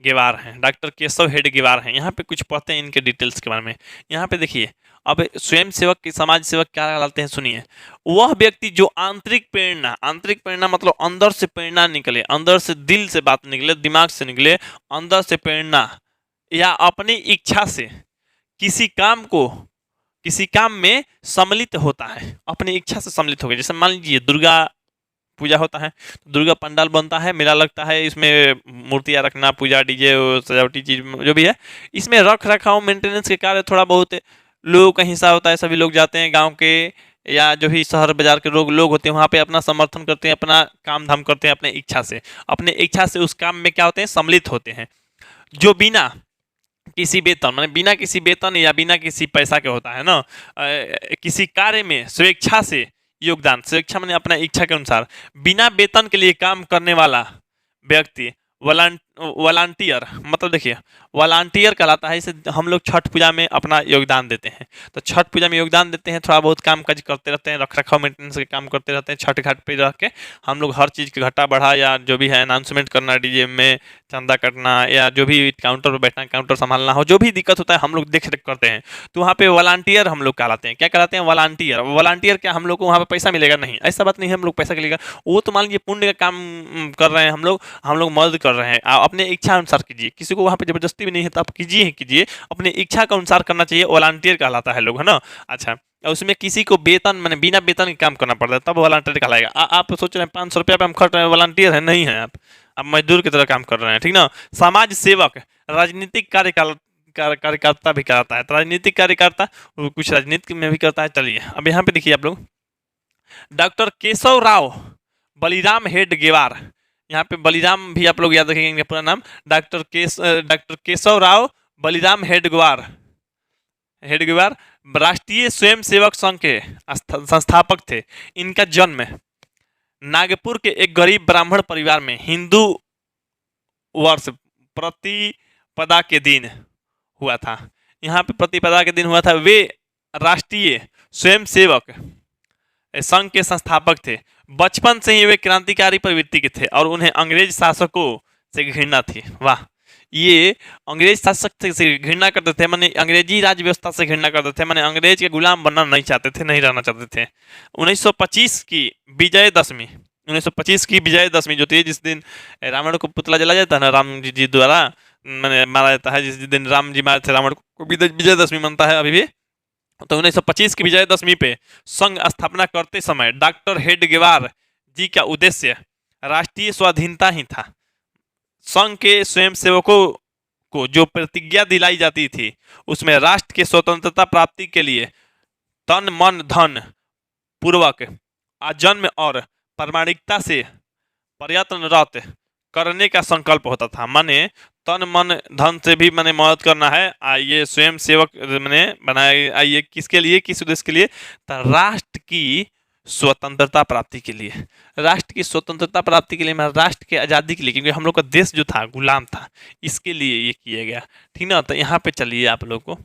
गेवार हैं। डॉक्टर केशव हेड गेवार हैं। यहाँ पे कुछ पढ़ते हैं इनके डिटेल्स के बारे में। यहाँ पे देखिए अब स्वयंसेवक की समाज सेवक क्या कहलाते हैं सुनिए। वह व्यक्ति जो आंतरिक प्रेरणा मतलब अंदर से प्रेरणा निकले, अंदर से दिल से बात निकले, दिमाग से निकले, अंदर से प्रेरणा या अपनी इच्छा से किसी काम में सम्मिलित होता है, अपनी इच्छा से सम्मिलित हो गया। जैसे मान लीजिए दुर्गा पूजा होता है, दुर्गा पंडाल बनता है, मेला लगता है, इसमें मूर्तियाँ रखना, पूजा, डीजे, सजावटी चीज जो भी है, इसमें रख रखाव मेंटेनेंस के कार्य थोड़ा बहुत लोगों का हिस्सा होता है। सभी लोग जाते हैं, गांव के या जो भी शहर बाजार के लोग होते हैं वहाँ पे अपना समर्थन करते हैं, अपना काम धाम करते हैं, अपने इच्छा से उस काम में क्या होते हैं, सम्मिलित होते हैं। जो बिना किसी वेतन या बिना किसी पैसा के होता है ना, किसी कार्य में स्वेच्छा से योगदान, स्वेच्छा माने अपना इच्छा के अनुसार बिना वेतन के लिए काम करने वाला व्यक्ति वॉलंटियर, मतलब देखिए वॉलंटियर कहलाता है। इसे हम लोग छठ पूजा में अपना योगदान देते हैं, तो छठ पूजा में योगदान देते हैं, थोड़ा बहुत काम काज करते रहते हैं, रख रखाव मेंटेनेंस के काम करते रहते हैं। छठ घाट पे रह के हम लोग हर चीज़ के घटा बढ़ा या जो भी है अनाउंसमेंट करना, डीजे में चंदा कटना या जो भी काउंटर पर बैठना, काउंटर संभालना हो, जो भी दिक्कत होता है हम लोग देख रेख करते हैं। तो वहाँ पे वॉलंटियर हम लोग कहलाते हैं। क्या कहलाते हैं? वॉलंटियर क्या हम लोग को वहाँ पे पैसा मिलेगा? नहीं, ऐसा बात नहीं है हम लोग पैसा के लिए। वो तो मान लीजिए पुण्य का काम कर रहे हैं, हम लोग मदद कर रहे हैं। अपने इच्छा अनुसार कीजिए, किसी को वहाँ पे जबरदस्ती भी नहीं है, तो आप कीजिए, अपने इच्छा के अनुसार करना चाहिए। वॉलंटियर कहलाता है लोग, है ना। अच्छा, उसमें किसी को वेतन मैंने बिना वेतन के काम करना पड़ता है, तब वॉलंटियर कहलाएगा। आप सोच रहे हैं 500 रुपया पे हम खर्च रहे हैं, वॉलंटियर है? नहीं है, आप मजदूर की तरह काम कर रहे हैं, ठीक ना। समाज सेवक राजनीतिक कार्यकर्ता भी कहलाता है। तो राजनीतिक कार्यकर्ता कुछ राजनीति में भी करता है। चलिए अब यहाँ पे देखिए आप लोग, डॉक्टर केशव राव बलिराम हेड गेवार, यहाँ पे बलिराम भी आप लोग याद रखेंगे इनका पूरा नाम, डॉक्टर केशव राव बलिराम हेडगेवार राष्ट्रीय स्वयंसेवक संघ के संस्थापक थे। इनका जन्म नागपुर के एक गरीब ब्राह्मण परिवार में हिंदू वर्ष प्रतिपदा के दिन हुआ था। यहाँ पे प्रतिपदा के दिन हुआ था। वे राष्ट्रीय स्वयंसेवक संघ के संस्थापक थे। बचपन से ही वे क्रांतिकारी प्रवृत्ति के थे और उन्हें अंग्रेज शासकों से घृणा थी। वाह, ये अंग्रेज शासक से घृणा करते थे, माने अंग्रेजी राज व्यवस्था से घृणा करते थे, माने अंग्रेज के गुलाम बनना नहीं चाहते थे, नहीं रहना चाहते थे। 1925 की विजयदशमी जो थी, जिस दिन रावण को पुतला जला जाता है ना, राम जी द्वारा मैंने मारा जाता है, जिस दिन राम जी मारे थे रावण को, विजयदशमी मनता है अभी भी। तो 1925 की विजयदशमी पे संघ स्थापना करते समय डॉक्टर हेडगेवार जी का उद्देश्य राष्ट्रीय स्वाधीनता ही था। संघ के स्वयंसेवकों को जो प्रतिज्ञा दिलाई जाती थी उसमें राष्ट्र के स्वतंत्रता प्राप्ति के लिए तन मन धन पूर्वक आजन्म और प्रामाणिकता से प्रयत्नरत करने का संकल्प होता था। माने तन मन धन से भी मैंने मदद करना है। ये स्वयं सेवक मैंने बनाया, ये किसके लिए, किस उद्देश्य के लिए? तो राष्ट्र की स्वतंत्रता प्राप्ति के लिए, राष्ट्र की स्वतंत्रता प्राप्ति के लिए, मैं राष्ट्र की आज़ादी के लिए, क्योंकि हम लोग का देश जो था गुलाम था, इसके लिए ये किया गया, ठीक ना। तो यहाँ पे चलिए आप लोग को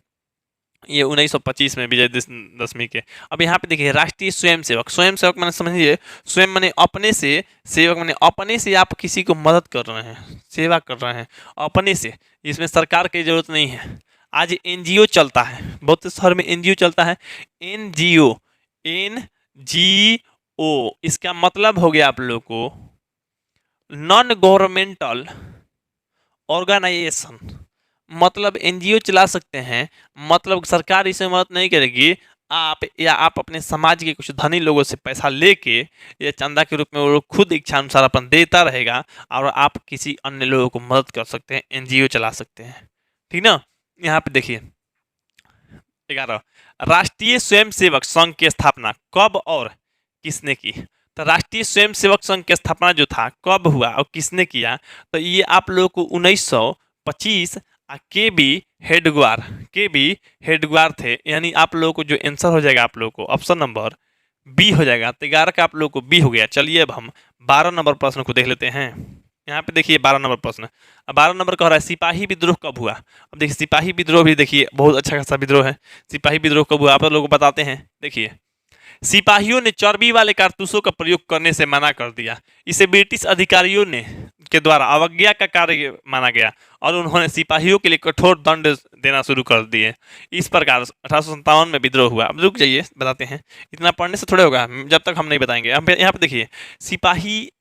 ये 1925 में विजयदशमी के। अब यहाँ पे देखिए राष्ट्रीय स्वयंसेवक मैंने समझिए, स्वयं मैंने अपने से, सेवक मैंने अपने से आप किसी को मदद कर रहे हैं, सेवा कर रहे हैं अपने से, इसमें सरकार की जरूरत नहीं है। आज एनजीओ चलता है, बहुत से शहर में एनजीओ चलता है। एनजीओ इसका मतलब हो गया आप लोग को नॉन गवर्नमेंटल ऑर्गेनाइजेशन। मतलब एनजीओ चला सकते हैं, मतलब सरकार इसे मदद नहीं करेगी, आप अपने समाज के कुछ धनी लोगों से पैसा लेके या चंदा के रूप में वो खुद इच्छा अनुसार अपन देता रहेगा और आप किसी अन्य लोगों को मदद कर सकते हैं, एनजीओ चला सकते हैं, ठीक ना। यहाँ पे देखिए 11 राष्ट्रीय स्वयंसेवक संघ की स्थापना कब और किसने की? तो राष्ट्रीय स्वयंसेवक संघ की स्थापना जो था कब हुआ और किसने किया? तो ये आप लोगों को 1925 के बी हेडगेवार थे। यानी आप लोगों को जो आंसर हो जाएगा आप लोगों को ऑप्शन नंबर बी हो जाएगा। तो 11 का आप लोग को बी हो गया। चलिए अब हम 12 नंबर प्रश्न को देख लेते हैं। यहाँ पे देखिए 12 नंबर प्रश्न। अब 12 नंबर कह रहा है सिपाही विद्रोह कब हुआ। अब देखिए सिपाही विद्रोह भी देखिए बहुत अच्छा खासा विद्रोह है। सिपाही विद्रोह कब हुआ आप लोगों को बताते हैं। देखिए सिपाहियों ने चर्बी वाले कारतूसों का प्रयोग करने से मना कर दिया। इसे ब्रिटिश अधिकारियों ने के द्वारा अवज्ञा का कार्य माना गया और उन्होंने सिपाहियों के लिए कठोर दंड देना शुरू कर दिए। इस प्रकार 1857 में विद्रोह हुआ। अब रुक जाइए बताते हैं, इतना पढ़ने से थोड़े होगा जब तक हम नहीं बताएंगे। अब यहाँ पे देखिए सिपाही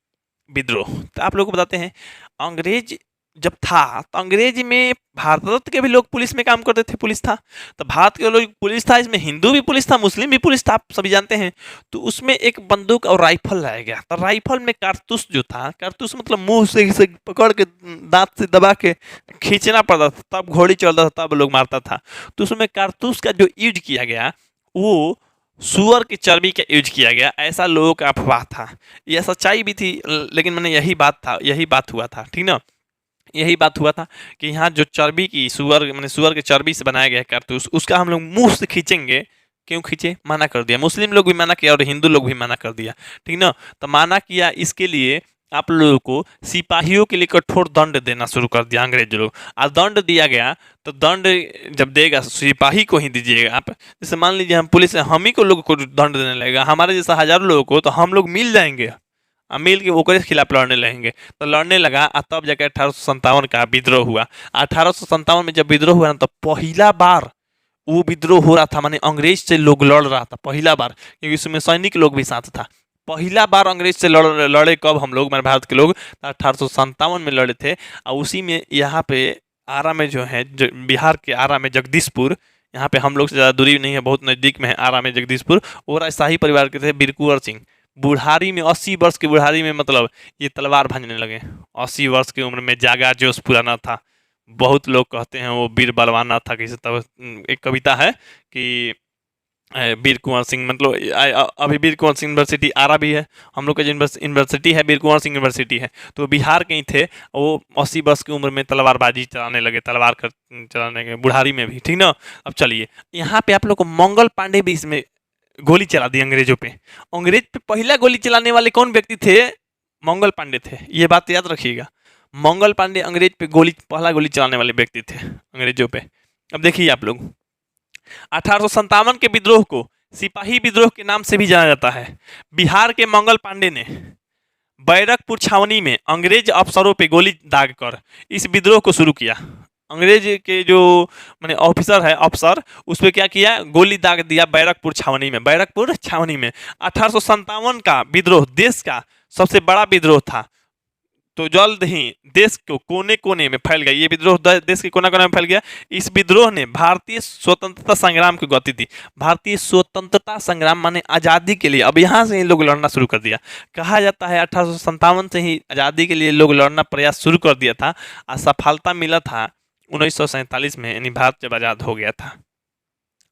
विद्रोह, तो आप लोग को बताते हैं अंग्रेज जब था तो अंग्रेज में भारत के भी लोग पुलिस में काम करते थे, पुलिस था। तो भारत के लोग पुलिस था, इसमें हिंदू भी पुलिस था, मुस्लिम भी पुलिस था, आप सभी जानते हैं। तो उसमें एक बंदूक और राइफल लाया गया। तो राइफल में कारतूस जो था, कारतूस मतलब मुंह से इसे पकड़ के दांत से दबा के खींचना पड़ता था, तब घोड़ी चलता था, तब लोग मारता था। तो उसमें कारतूस का जो यूज किया गया वो सुअर की चर्बी का यूज किया गया, ऐसा लोगों का अफवाह था। यह सच्चाई भी थी, लेकिन मैंने यही बात था, यही बात हुआ था, ठीक ना। यही बात हुआ था कि यहाँ जो चर्बी की सुअर मैंने सुअर के चर्बी से बनाया गया कारतूस, उसका हम लोग मुंह से खींचेंगे। क्यों खींचे, मना कर दिया। मुस्लिम लोग भी मना किया और हिंदू लोग भी मना कर दिया, ठीक ना। तो मना किया, इसके लिए आप लोगों को सिपाहियों के लिए कठोर दंड देना शुरू कर दिया अंग्रेज लोग। और दंड दिया गया तो दंड जब देगा सिपाही को ही दीजिएगा आप। जैसे मान लीजिए हम पुलिस है, हम ही को लोगों को दंड देने लगेगा, हमारे जैसा हजारों लोगों को, तो हम लोग मिल जाएंगे, मिल के ओकरे के खिलाफ लड़ने लगेंगे। तो लड़ने लगा और तब जाकर 1857 का विद्रोह हुआ। 1857 में जब विद्रोह हुआ ना, तो पहला बार वो विद्रोह हो रहा था, माने अंग्रेज से लोग लड़ रहा था पहला बार, क्योंकि उसमें सैनिक लोग भी साथ था। पहला बार अंग्रेज से लड़े कब हम लोग, मेरे भारत के लोग 1857 में लड़े थे। और उसी में यहाँ पे आरा में जो है, बिहार के आरा में जगदीशपुर, यहाँ पे हम लोग से ज़्यादा दूरी नहीं है, बहुत नज़दीक में है आरा में जगदीशपुर। वो राजशाही परिवार के थे बीर कुंवर सिंह। बुढ़ारी में 80 वर्ष की बुढ़ारी में मतलब ये तलवार भांजने लगे। 80 वर्ष की उम्र में जागा जोश पुराना था। बहुत लोग कहते हैं वो वीर बलवाना था। किसी तब एक कविता है कि वीर कुंवर सिंह, मतलब अभी वीर कुंवर सिंह यूनिवर्सिटी आरा भी है, हम लोग का यूनिवर्सिटी है वीर कुंवर सिंह यूनिवर्सिटी है। तो बिहार के ही थे वो। 80 वर्ष की उम्र में तलवारबाजी चलाने लगे, तलवार कर चलाने लगे बुढ़ारी में भी, ठीक ना। अब चलिए यहाँ पे आप लोग को मंगल पांडे भी इसमें गोली चला दी अंग्रेजों पे। अंग्रेज पे पहला गोली चलाने वाले कौन व्यक्ति थे, मंगल पांडे थे, ये बात याद रखिएगा। मंगल पांडे अंग्रेज पे पहला गोली चलाने वाले व्यक्ति थे अंग्रेजों पे। अब देखिए आप लोग 1857 के विद्रोह को सिपाही विद्रोह के नाम से भी जाना जाता है। बिहार के मंगल पांडे ने बैरकपुर छावनी में अंग्रेज अफसरों पे गोली दागकर इस विद्रोह को शुरू किया। अंग्रेज के जो मैंने ऑफिसर है, अफसर, उस पर क्या किया, गोली दाग दिया बैरकपुर छावनी में। बैरकपुर छावनी में 1857 का विद्रोह देश का सबसे बड़ा विद्रोह था। तो जल्द ही देश को कोने कोने में फैल गया ये विद्रोह, देश के कोने कोने में फैल गया। इस विद्रोह ने भारतीय स्वतंत्रता संग्राम को गति दी। भारतीय स्वतंत्रता संग्राम माने आज़ादी के लिए, अब यहाँ से ही लोग लड़ना शुरू कर दिया। कहा जाता है 1857 से ही आज़ादी के लिए लोग लड़ना प्रयास शुरू कर दिया था और सफलता मिला था 1947 में, यानी भारत जब आज़ाद हो गया था।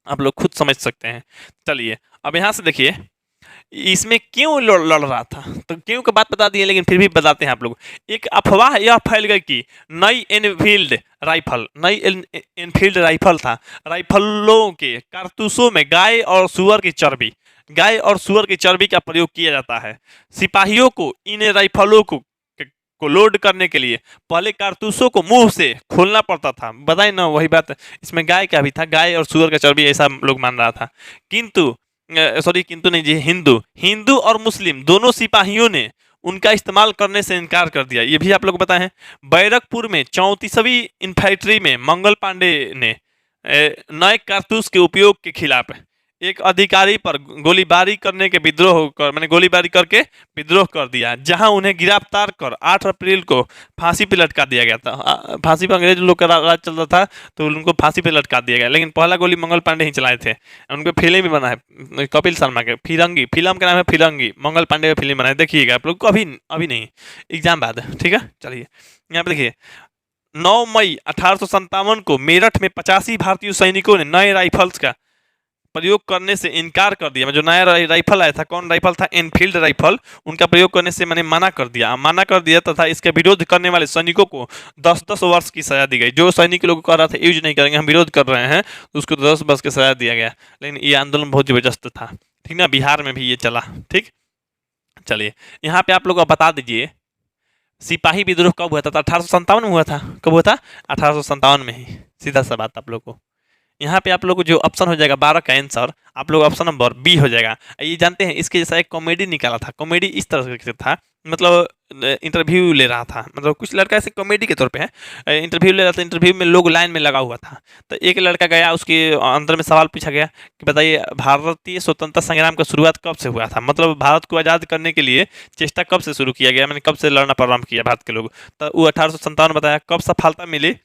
आप लोग खुद समझ सकते हैं। चलिए अब यहाँ से देखिए इसमें क्यों लड़ रहा था, तो क्यों की बात बता दिए, लेकिन फिर भी बताते हैं आप लोग। एक अफवाह यह फैल गई कि नई एनफील्ड राइफल था। राइफलों के कारतूसों में गाय और सुअर की चर्बी का प्रयोग किया जाता है। सिपाहियों को इन राइफलों को लोड करने के लिए पहले कारतूसों को मुंह से खोलना पड़ता था। बताए ना, वही बात, इसमें गाय का भी था, गाय और सुअर का चर्बी, ऐसा लोग मान रहा था। किंतु नहीं जी, हिंदू और मुस्लिम दोनों सिपाहियों ने उनका इस्तेमाल करने से इनकार कर दिया। ये भी आप लोग बताए हैं। बैरकपुर में 34वीं इन्फेंट्री में मंगल पांडे ने नए कारतूस के उपयोग के खिलाफ एक अधिकारी पर गोलीबारी करके विद्रोह कर दिया, जहां उन्हें गिरफ्तार कर 8 अप्रैल को फांसी पे लटका दिया गया था। फांसी पर अंग्रेज लोग का राज चलता था, तो उनको फांसी पे लटका दिया गया। लेकिन पहला गोली मंगल पांडे ही चलाए थे। उनके फिल्म भी बना है कपिल शर्मा के, फिरंगी, फिल्म का नाम है फिरंगी, मंगल पांडे का फिल्म बना है, देखिएगा आप लोग को। अभी नहीं, एग्जाम बाद, ठीक है। चलिए यहाँ पे देखिए 9 मई 1857 को मेरठ में 85 भारतीय सैनिकों ने नए राइफल्स का प्रयोग करने से इनकार कर दिया। जो नया राइफल आया था, कौन राइफल था, एनफील्ड राइफल, उनका प्रयोग करने से मैंने मना कर दिया तथा इसका विरोध करने वाले सैनिकों को 10-10 वर्ष की सजा दी गई। जो सैनिक लोग कह रहा था यूज नहीं करेंगे, हम विरोध कर रहे हैं, तो उसको 10 वर्ष की सजा दिया गया। लेकिन ये आंदोलन बहुत जबरदस्त था, ठीक ना, बिहार में भी ये चला। ठीक, चलिए यहाँ पे आप लोग अब बता दीजिए सिपाही विद्रोह कब हुआ था? तो 1857 में हुआ था। कब हुआ था? 1857 में ही। सीधा सा बात आप लोग को। यहाँ पे आप लोग को जो ऑप्शन हो जाएगा 12 का आंसर, आप लोग ऑप्शन नंबर बी हो जाएगा। ये जानते हैं इसके जैसा एक कॉमेडी निकाला था। कॉमेडी इस तरह से था, मतलब इंटरव्यू ले रहा था, मतलब कुछ लड़का ऐसे कॉमेडी के तौर पे है, इंटरव्यू ले रहा था। इंटरव्यू में लोग लाइन में लगा हुआ था, तो एक लड़का गया, उसके अंदर में सवाल पूछा गया कि बताइए भारतीय स्वतंत्रता संग्राम का शुरुआत कब से हुआ था, मतलब भारत को आज़ाद करने के लिए चेष्टा कब से शुरू किया गया, मैंने कब से लड़ना प्रारंभ किया भारत के लोग। तो वो 1857 बताया। कब सफलता मिली?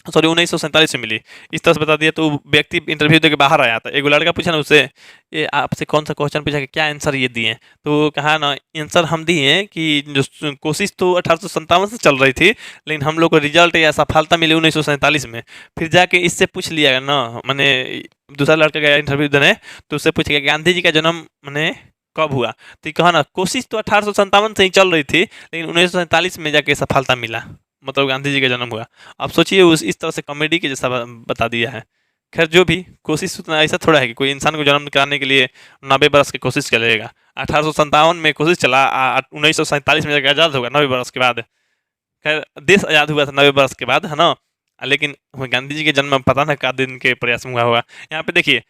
तो 1947 में मिली। इस तरह से बता दिया। तो व्यक्ति इंटरव्यू देके बाहर आया था, एक लड़का पूछा ना उससे, ये आपसे कौन सा क्वेश्चन पूछा कि क्या आंसर ये दिए? तो कहा ना आंसर हम दिए कि जो कोशिश तो 1857 से चल रही थी, लेकिन हम लोग को रिजल्ट या सफलता मिली 1947 में। फिर जाके इससे पूछ लिया ना, मैंने दूसरा लड़का गया इंटरव्यू देने, तो उससे पूछ गया गांधी जी का जन्म मैंने कब हुआ? तो कहा ना कोशिश तो 1857 से ही चल रही थी, लेकिन 1947 में जाके सफलता मिला, मतलब गांधी जी का जन्म हुआ। आप सोचिए उस इस तरह से कॉमेडी के जैसा बता दिया है। खैर जो भी, कोशिश उतना ऐसा थोड़ा है कि कोई इंसान को जन्म कराने के लिए 90 बरस की कोशिश करेगा। 1857 में कोशिश चला, 1947 में जाकर आज़ाद होगा 90 बरस के बाद। खैर देश आज़ाद हुआ था 90 बरस के बाद, है ना। लेकिन गांधी जी के जन्म में पता ना का दिन के प्रयास में हुआ होगा। यहाँ पे देखिए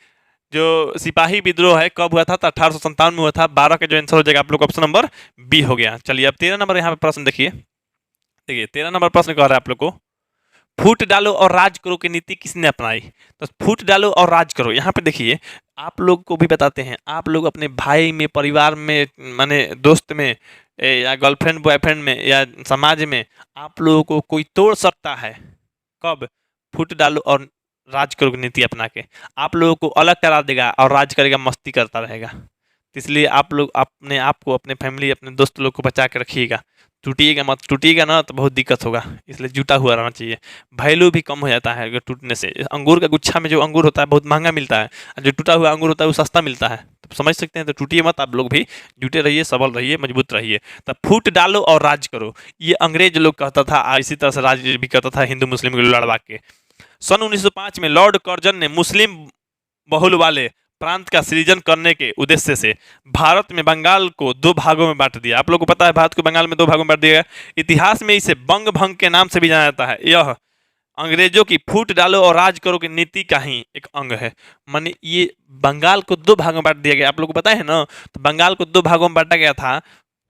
जो सिपाही विद्रोह है कब हुआ था? तो 1857 में हुआ था। 12 का जो आंसर हो जाएगा आप लोग ऑप्शन नंबर बी हो गया। चलिए अब 13 नंबर यहाँ पे प्रश्न देखिए। देखिए 13 नंबर प्रश्न कह रहा है आप लोग को, फूट डालो और राज करो की नीति किसने अपनाई? तो फूट डालो और राज करो, यहाँ पे देखिए आप लोग को भी बताते हैं। आप लोग अपने भाई में, परिवार में, माने दोस्त में, या गर्लफ्रेंड बॉयफ्रेंड में, या समाज में आप लोगों को कोई तोड़ सकता है। कब? फूट डालो और राज करो की नीति अपना के आप लोगों को अलग करा देगा और राज करेगा, मस्ती करता रहेगा। तो इसलिए आप लोग अपने आप को, अपने फैमिली, अपने दोस्त लोग को बचा के रखिएगा। टूटिएगा मत, टूटिएगा ना तो बहुत दिक्कत होगा, इसलिए जुटा हुआ रहना चाहिए। वैल्यू भी कम हो जाता है अगर टूटने से। अंगूर का गुच्छा में जो अंगूर होता है बहुत महंगा मिलता है, और जो टूटा हुआ अंगूर होता है वो सस्ता मिलता है। तो समझ सकते हैं। तो टूटिए मत, आप लोग भी जुटे रहिए, सबल रहिए, मजबूत रहिए। तब फूट डालो और राज करो, ये अंग्रेज लोग कहता था, इसी तरह से राज भी करता था हिंदू मुस्लिम को लड़वा के। सन 1905 में लॉर्ड कर्जन ने मुस्लिम बहुल वाले प्रांत का सृजन करने के उद्देश्य से भारत में बंगाल को 2 भागों में बांट दिया। आप लोगों को पता है भारत को बंगाल में 2 भागों में बांट दिया गया। इतिहास में इसे बंग भंग के नाम से भी जाना जाता है। यह अंग्रेजों की फूट डालो और राज करो की नीति का ही एक अंग है। माने ये बंगाल को 2 भागों में बांट दिया गया। आप लोगों को पता है ना, तो बंगाल को 2 भागों में बांटा गया था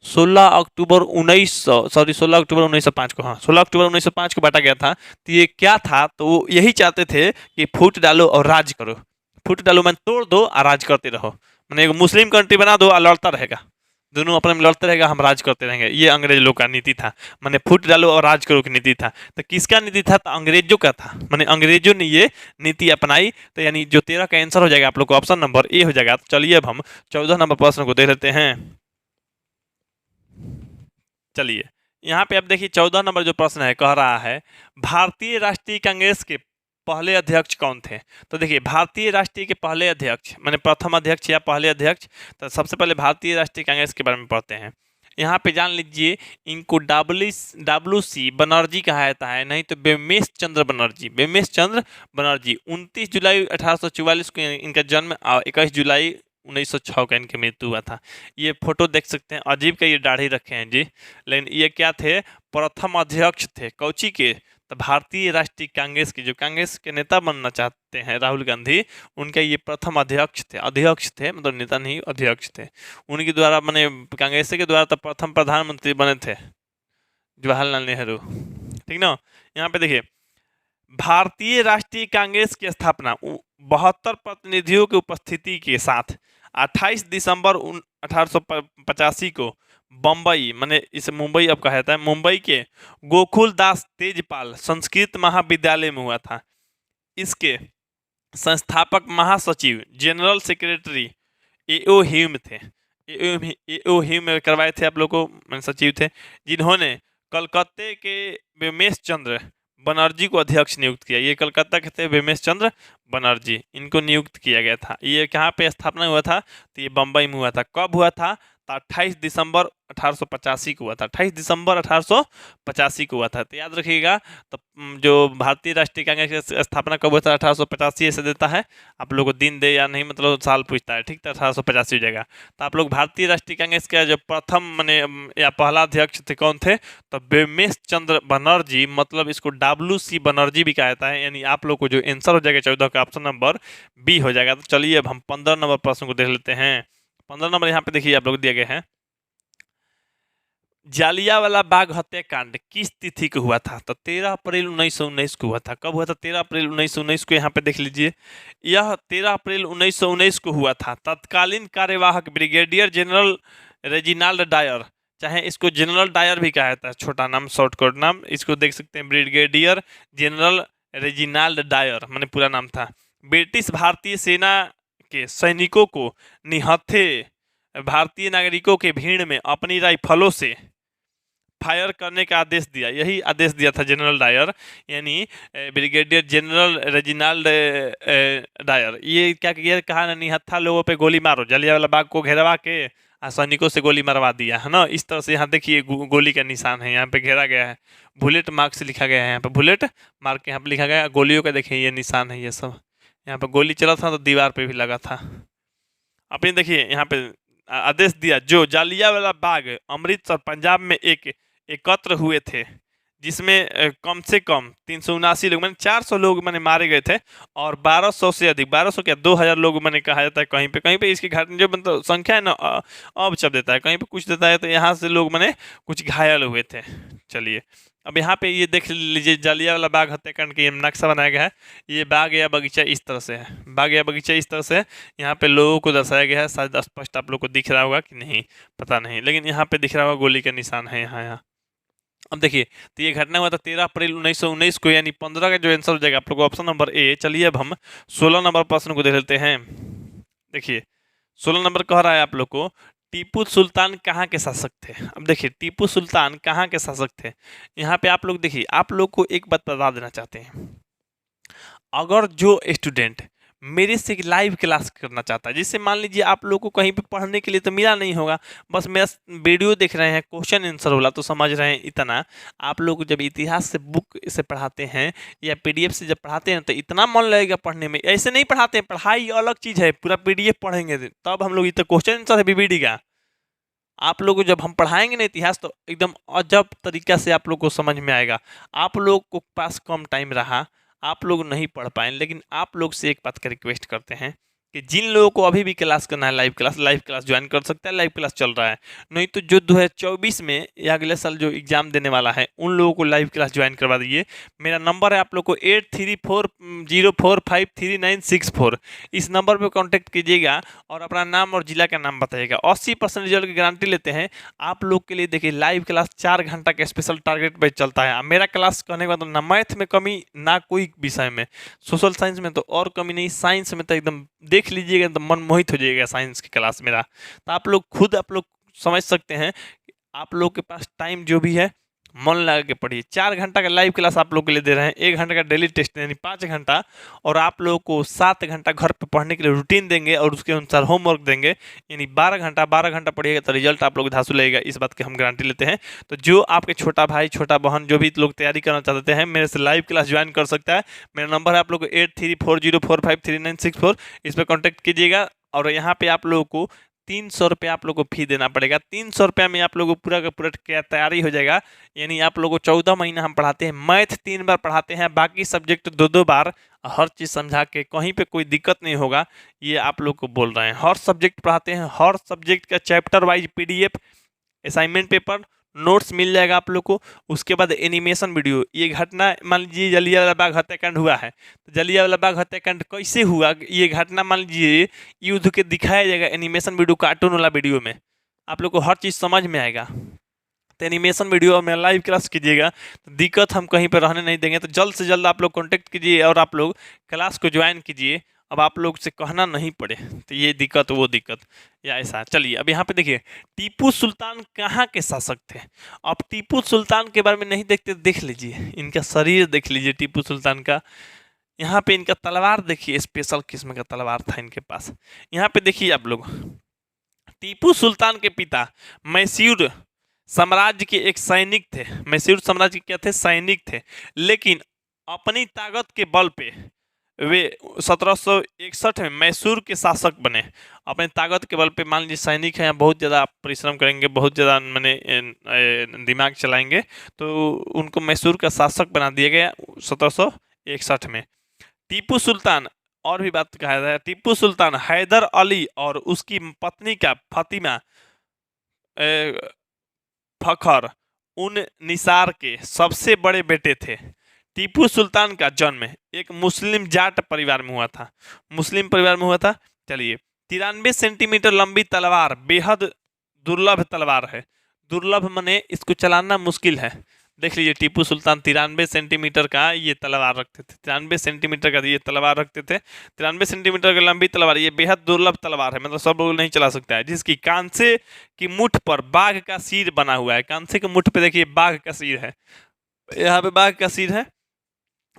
16 अक्टूबर 1905 को। हाँ, 16 अक्टूबर 1905 को बांटा गया था। तो ये क्या था? तो वो यही चाहते थे कि फूट डालो और राज करो। फूट डालो मैंने तोड़ दो और राज करते रहो, मैंने एक मुस्लिम कंट्री बना दो और लड़ता रहेगा, दोनों अपने में लड़ते रहेगा, हम राज करते रहेंगे। ये अंग्रेज लोग का नीति था। मैंने फूट डालो और राज करो की नीति था। तो किसका नीति था? तो अंग्रेजों का था। मैंने अंग्रेजों ने ये नीति अपनाई। तो यानी जो 13 का आंसर हो जाएगा आप लोग को ऑप्शन नंबर ए हो जाएगा। तो चलिए अब हम 14 नंबर प्रश्न को देख लेते हैं। चलिए यहाँ पे अब देखिए 14 नंबर जो प्रश्न है कह रहा है भारतीय राष्ट्रीय कांग्रेस के पहले अध्यक्ष कौन थे? तो देखिए भारतीय राष्ट्रीय के पहले अध्यक्ष माने प्रथम अध्यक्ष या पहले अध्यक्ष, तो सबसे पहले भारतीय राष्ट्रीय कांग्रेस के बारे में पढ़ते हैं। यहाँ पे जान लीजिए इनको WC बनर्जी कहा जाता है, नहीं तो बेमेश चंद्र बनर्जी। बेमेश चंद्र बनर्जी 29 जुलाई 1844 को इनका जन्म, 21 जुलाई 1906 का इनकी मृत्यु हुआ था। ये फोटो देख सकते हैं, अजीब का ये दाढ़ी रखे हैं जी, लेकिन ये क्या थे? प्रथम अध्यक्ष थे। कौची के? तो भारतीय राष्ट्रीय कांग्रेस के, जो कांग्रेस के नेता बनना चाहते हैं राहुल गांधी, उनके ये प्रथम अध्यक्ष थे। अध्यक्ष थे मतलब नेता नहीं, अध्यक्ष थे। उनके द्वारा मैंने कांग्रेस के द्वारा तो प्रथम प्रधानमंत्री बने थे जवाहरलाल नेहरू। ठीक ना। यहाँ पे देखिए भारतीय राष्ट्रीय कांग्रेस की स्थापना 72 प्रतिनिधियों की उपस्थिति के साथ 28 दिसंबर 1885 को बम्बई, मैंने इसे मुंबई अब कहा जाता है, मुंबई के गोकुल दास तेजपाल संस्कृत महाविद्यालय में हुआ था। इसके संस्थापक महासचिव जनरल सेक्रेटरी एओ ह्यूम थे। एओ ह्यूम करवाए थे आप लोग को, सचिव थे, जिन्होंने कलकत्ते के बेमेश चंद्र बनर्जी को अध्यक्ष नियुक्त किया। ये कलकत्ता के थे बेमेश चंद्र बनर्जी, इनको नियुक्त किया गया था। ये कहाँ पे स्थापना हुआ था? तो ये बम्बई में हुआ था। कब हुआ था? तो 28 दिसंबर 1885 को हुआ था। 28 दिसंबर 1885 को हुआ था। तो याद रखिएगा। तो जो भारतीय राष्ट्रीय कांग्रेस की स्थापना कब हुआ था? 1885 ऐसे देता है। आप लोग को दिन दे या नहीं, मतलब साल पूछता है, ठीक था, 1885 हो जाएगा। तो आप लोग भारतीय राष्ट्रीय कांग्रेस के जो प्रथम मैंने या पहला अध्यक्ष थे कौन थे? तो बेमेश चंद्र बनर्जी, मतलब इसको WC बनर्जी भी कहा जाता है। यानी आप लोग को जो आंसर हो जाएगा 14 का ऑप्शन नंबर बी हो जाएगा। तो चलिए अब हम 15 नंबर प्रश्न को देख लेते हैं। 15 नंबर यहाँ पे देखिए आप लोग दिए गए हैं। जालियावाला बाग हत्याकांड किस तिथि को हुआ था? तो 13 अप्रैल 1919 को हुआ था। कब हुआ था? 13 अप्रैल 1919 को यहाँ पे देख लीजिए। यह 13 अप्रैल 1919 को हुआ था। तत्कालीन कार्यवाहक ब्रिगेडियर जनरल रेजिनाल्ड डायर, चाहे इसको जनरल डायर भी कहा जाता है, छोटा नाम शॉर्टकट नाम, इसको देख सकते हैं ब्रिगेडियर जनरल रेजिनाल्ड डायर मैंने पूरा नाम था। ब्रिटिश भारतीय सेना के सैनिकों को निहत्थे भारतीय नागरिकों के भीड़ में अपनी राइफलों से फायर करने का आदेश दिया। यही आदेश दिया था जनरल डायर, यानी ब्रिगेडियर जनरल रेजिनाल्ड डायर। ये क्या किया? कहा ना, निहत्था लोगों पे गोली मारो। जलियांवाला बाग को घेरवा के सैनिकों से गोली मरवा दिया है ना। इस तरह से यहाँ देखिए गोली का निशान है, यहाँ पे घेरा गया है, बुलेट मार्क से लिखा गया है, यहाँ पे बुलेट मार्क यहाँ पे लिखा गया है। गोलियों का देखिए ये निशान है, ये सब यहाँ पे गोली चला था तो दीवार पे भी लगा था। अपनी देखिए यहाँ पे आदेश दिया, जो जालियांवाला बाग अमृतसर पंजाब में एकत्र हुए थे, जिसमें कम से कम 379 लोग, मैंने 400 लोग मैंने मारे गए थे, और 1200 से अधिक, 1200 क्या 2000 लोग मैंने कहा जाता है कहीं पे इसकी घटना जो मतलब संख्या है ना अब जब देता है, कहीं पे कुछ देता है, तो यहाँ से लोग मैंने कुछ घायल हुए थे। चलिए अब यहाँ पे ये देख लीजिए, जालियांवाला बाग हत्याकांड का ये नक्शा बनाया गया है। ये बाग या बगीचा इस तरह से है, बाग या बगीचा इस तरह से यहाँ पे लोगों को दर्शाया गया है। शायद स्पष्ट आप लोग को दिख रहा होगा कि नहीं पता नहीं, लेकिन यहाँ पे दिख रहा होगा गोली का निशान है यहाँ। अब देखिए, तो ये घटना हुआ था 13 अप्रैल 1919 को, यानी 15 का जो आंसर हो जाएगा आप लोग को ऑप्शन नंबर ए। चलिए अब हम 16 नंबर प्रश्न को देख लेते हैं। देखिए 16 नंबर कह रहा है आप लोग को, टीपू सुल्तान कहाँ के शासक थे? अब देखिए टीपू सुल्तान कहाँ के शासक थे, यहाँ पे आप लोग देखिए, आप लोग को एक बात बता देना चाहते हैं। अगर जो स्टूडेंट मेरे से लाइव क्लास करना चाहता है, जिससे मान लीजिए आप लोग को कहीं पे पढ़ने के लिए तो मिला नहीं होगा, बस मेरा वीडियो देख रहे हैं, क्वेश्चन आंसर होला तो समझ रहे हैं इतना। आप लोग जब इतिहास से बुक से पढ़ाते हैं या PDF से जब पढ़ाते हैं तो इतना मन लगेगा पढ़ने में। ऐसे नहीं पढ़ाते हैं, पढ़ाई अलग चीज़ है, पूरा PDF पढ़ेंगे तब हम लोग, इतना क्वेश्चन आंसर है BBD का। आप लोग को जब हम पढ़ाएंगे ना इतिहास, तो एकदम अजब तरीका से आप लोग को समझ में आएगा। आप लोग को पास कम टाइम रहा, आप लोग नहीं पढ़ पाए, लेकिन आप लोग से एक बात का रिक्वेस्ट करते हैं कि जिन लोगों को अभी भी क्लास करना है, लाइव क्लास ज्वाइन कर सकता है। लाइव क्लास चल रहा है, नहीं तो जो 2024 में या अगले साल जो एग्जाम देने वाला है उन लोगों को लाइव क्लास ज्वाइन करवा दीजिए। मेरा नंबर है आप लोग को 8340453964। इस नंबर पर कॉन्टेक्ट कीजिएगा और अपना नाम और जिला का नाम बताइएगा। 80% रिजल्ट की गारंटी लेते हैं आप लोग के लिए। देखिए लाइव क्लास 4 घंटा का स्पेशल टारगेट बैच चलता है। मेरा क्लास करने के बाद ना मैथ में कमी, ना कोई विषय में, सोशल साइंस में तो और कमी नहीं, साइंस में तो एकदम देख लीजिएगा तो मन मोहित हो जाएगा साइंस की क्लास मेरा। तो आप लोग खुद आप लोग समझ सकते हैं कि आप लोग के पास टाइम जो भी है मन लगा के पढ़िए। 4 घंटा का लाइव क्लास आप लोग के लिए दे रहे हैं, 1 घंटे का डेली टेस्ट यानी 5 घंटा, और आप लोगों को 7 घंटा घर पे पढ़ने के लिए रूटीन देंगे और उसके अनुसार होमवर्क देंगे, यानी 12 घंटा पढ़िएगा तो रिजल्ट आप लोग धांसू लगेगा। इस बात की हम गारंटी लेते हैं। तो जो आपके छोटा भाई छोटा बहन जो भी लोग तैयारी करना चाहते हैं, मेरे से लाइव क्लास ज्वाइन कर सकता है। मेरा नंबर है आप लोग को 8340453964। इस पर कॉन्टैक्ट कीजिएगा। और यहाँ पे आप लोगों को 300 रुपये आप लोग को फी देना पड़ेगा। 300 रुपये में आप लोग को पूरा का पूरा क्या तैयारी हो जाएगा। यानी आप लोग को 14 महीना हम पढ़ाते हैं, मैथ 3 बार पढ़ाते हैं, बाकी सब्जेक्ट 2-2 बार, हर चीज़ समझा के, कहीं पे कोई दिक्कत नहीं होगा। ये आप लोग को बोल रहे हैं, हर सब्जेक्ट पढ़ाते हैं, हर सब्जेक्ट का chapter wise PDF, assignment paper, notes मिल जाएगा आप लोग को। उसके बाद एनिमेशन वीडियो। ये घटना मान लीजिए जलियांवाला बाग हत्याकांड हुआ है, तो जलियांवाला बाग हत्याकांड कैसे हुआ, ये घटना मान लीजिए युद्ध के दिखाया जाएगा एनिमेशन वीडियो, कार्टून वाला वीडियो में आप लोग को हर चीज़ समझ में आएगा। तो एनिमेशन वीडियो में लाइव क्लास कीजिएगा तो दिक्कत हम कहीं पर रहने नहीं देंगे। तो जल्द से जल्द आप लोग कॉन्टेक्ट कीजिए और आप लोग क्लास को ज्वाइन कीजिए। अब आप लोग से कहना नहीं पड़े तो ये दिक्कत वो दिक्कत या ऐसा। चलिए अब यहाँ पे देखिए, टीपू सुल्तान कहाँ के शासक थे। अब टीपू सुल्तान के बारे में नहीं देखते, देख लीजिए इनका शरीर देख लीजिए टीपू सुल्तान का। यहाँ पे इनका तलवार देखिए, स्पेशल किस्म का तलवार था इनके पास। यहाँ पे देखिए आप लोग, टीपू सुल्तान के पिता मैसूर साम्राज्य के एक सैनिक थे। मैसूर साम्राज्य के क्या थे? सैनिक थे। लेकिन अपनी ताकत के बल पे वे 1761 में मैसूर के शासक बने। अपने ताकत के बल पे, मान लीजिए सैनिक हैं, बहुत ज़्यादा परिश्रम करेंगे, बहुत ज़्यादा मैंने दिमाग चलाएंगे, तो उनको मैसूर का शासक बना दिया गया 1761 में। टीपू सुल्तान, और भी बात कहा जाता है, टीपू सुल्तान हैदर अली और उसकी पत्नी का फातिमा फखर उन निसार के सबसे बड़े बेटे थे। टीपू सुल्तान का जन्म एक मुस्लिम जाट परिवार में हुआ था। मुस्लिम परिवार में हुआ था। चलिए, 93 सेंटीमीटर लंबी तलवार बेहद दुर्लभ तलवार है। दुर्लभ मने इसको चलाना मुश्किल है। देख लीजिए, टीपू सुल्तान 93 सेंटीमीटर का ये तलवार रखते थे। 93 सेंटीमीटर का ये तलवार रखते थे। 93 सेंटीमीटर की लंबी तलवार, ये बेहद दुर्लभ तलवार है, मतलब सब लोग नहीं चला सकता है। जिसकी कांसे की मुठ पर बाघ का सिर बना हुआ है। कांसे की मुठ पे देखिए बाघ का सिर है, यहाँ पे बाघ का सिर है,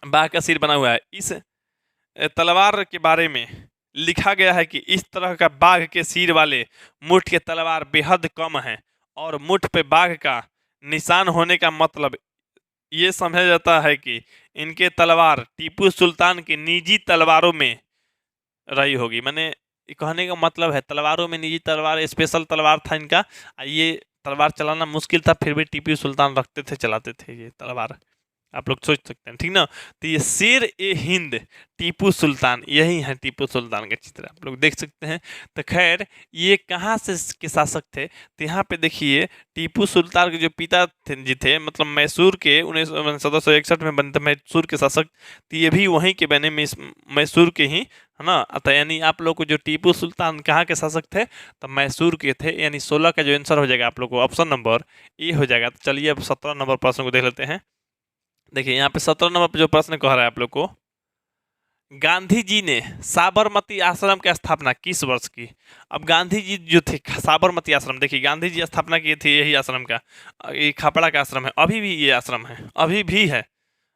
बाघ का सिर बना हुआ है। इस तलवार के बारे में लिखा गया है कि इस तरह का बाघ के सिर वाले मुठ के तलवार बेहद कम है, और मुठ पे बाघ का निशान होने का मतलब ये समझा जाता है कि इनके तलवार टीपू सुल्तान की निजी तलवारों में रही होगी। मैंने कहने का मतलब है, तलवारों में निजी तलवार, स्पेशल तलवार था इनका। ये तलवार चलाना मुश्किल था, फिर भी टीपू सुल्तान रखते थे, चलाते थे ये तलवार। आप लोग सोच सकते हैं, ठीक ना। तो ये शेर ए हिंद टीपू सुल्तान, यही है टीपू सुल्तान का चित्र, आप लोग देख सकते हैं। तो खैर, ये कहाँ से के शासक थे? तो यहाँ पे देखिए, टीपू सुल्तान के जो पिता जी थे, मतलब मैसूर के 1761 में बनते मैसूर के शासक, तो ये भी वहीं के बने, मैसूर के ही, है ना। तो यानी आप लोग को जो टीपू सुल्तान कहाँ के शासक थे? तो मैसूर के थे। यानी 16 का जो आंसर हो जाएगा आप लोग को ऑप्शन नंबर ए हो जाएगा। तो चलिए अब 17 नंबर प्रश्न को देख लेते हैं। देखिए, यहाँ पे 17 नंबर पे जो प्रश्न कह रहा है आप लोग को, गांधी जी ने साबरमती आश्रम की स्थापना किस वर्ष की? अब गांधी जी जो थे, साबरमती आश्रम, देखिए गांधी जी स्थापना किए थे यही आश्रम का। ये खापड़ा का आश्रम है, अभी भी ये आश्रम है, अभी भी है,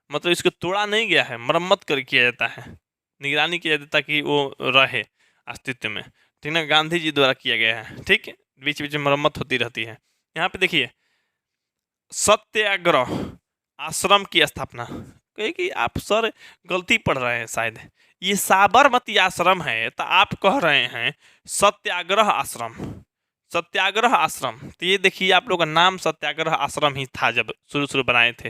मतलब इसको तोड़ा नहीं गया है, मरम्मत कर किया जाता है, निगरानी किया जाता है कि वो रहे अस्तित्व में, ठीक ना। गांधी जी द्वारा किया गया है, ठीक है, बीच बीच में मरम्मत होती रहती है। यहाँ पे देखिए, सत्याग्रह आश्रम की स्थापना, कहे कि आप सर गलती पढ़ रहे हैं शायद, ये साबरमती आश्रम है, तो आप कह रहे हैं सत्याग्रह आश्रम। सत्याग्रह आश्रम, तो ये देखिए आप लोग का नाम सत्याग्रह आश्रम ही था जब शुरू बनाए थे।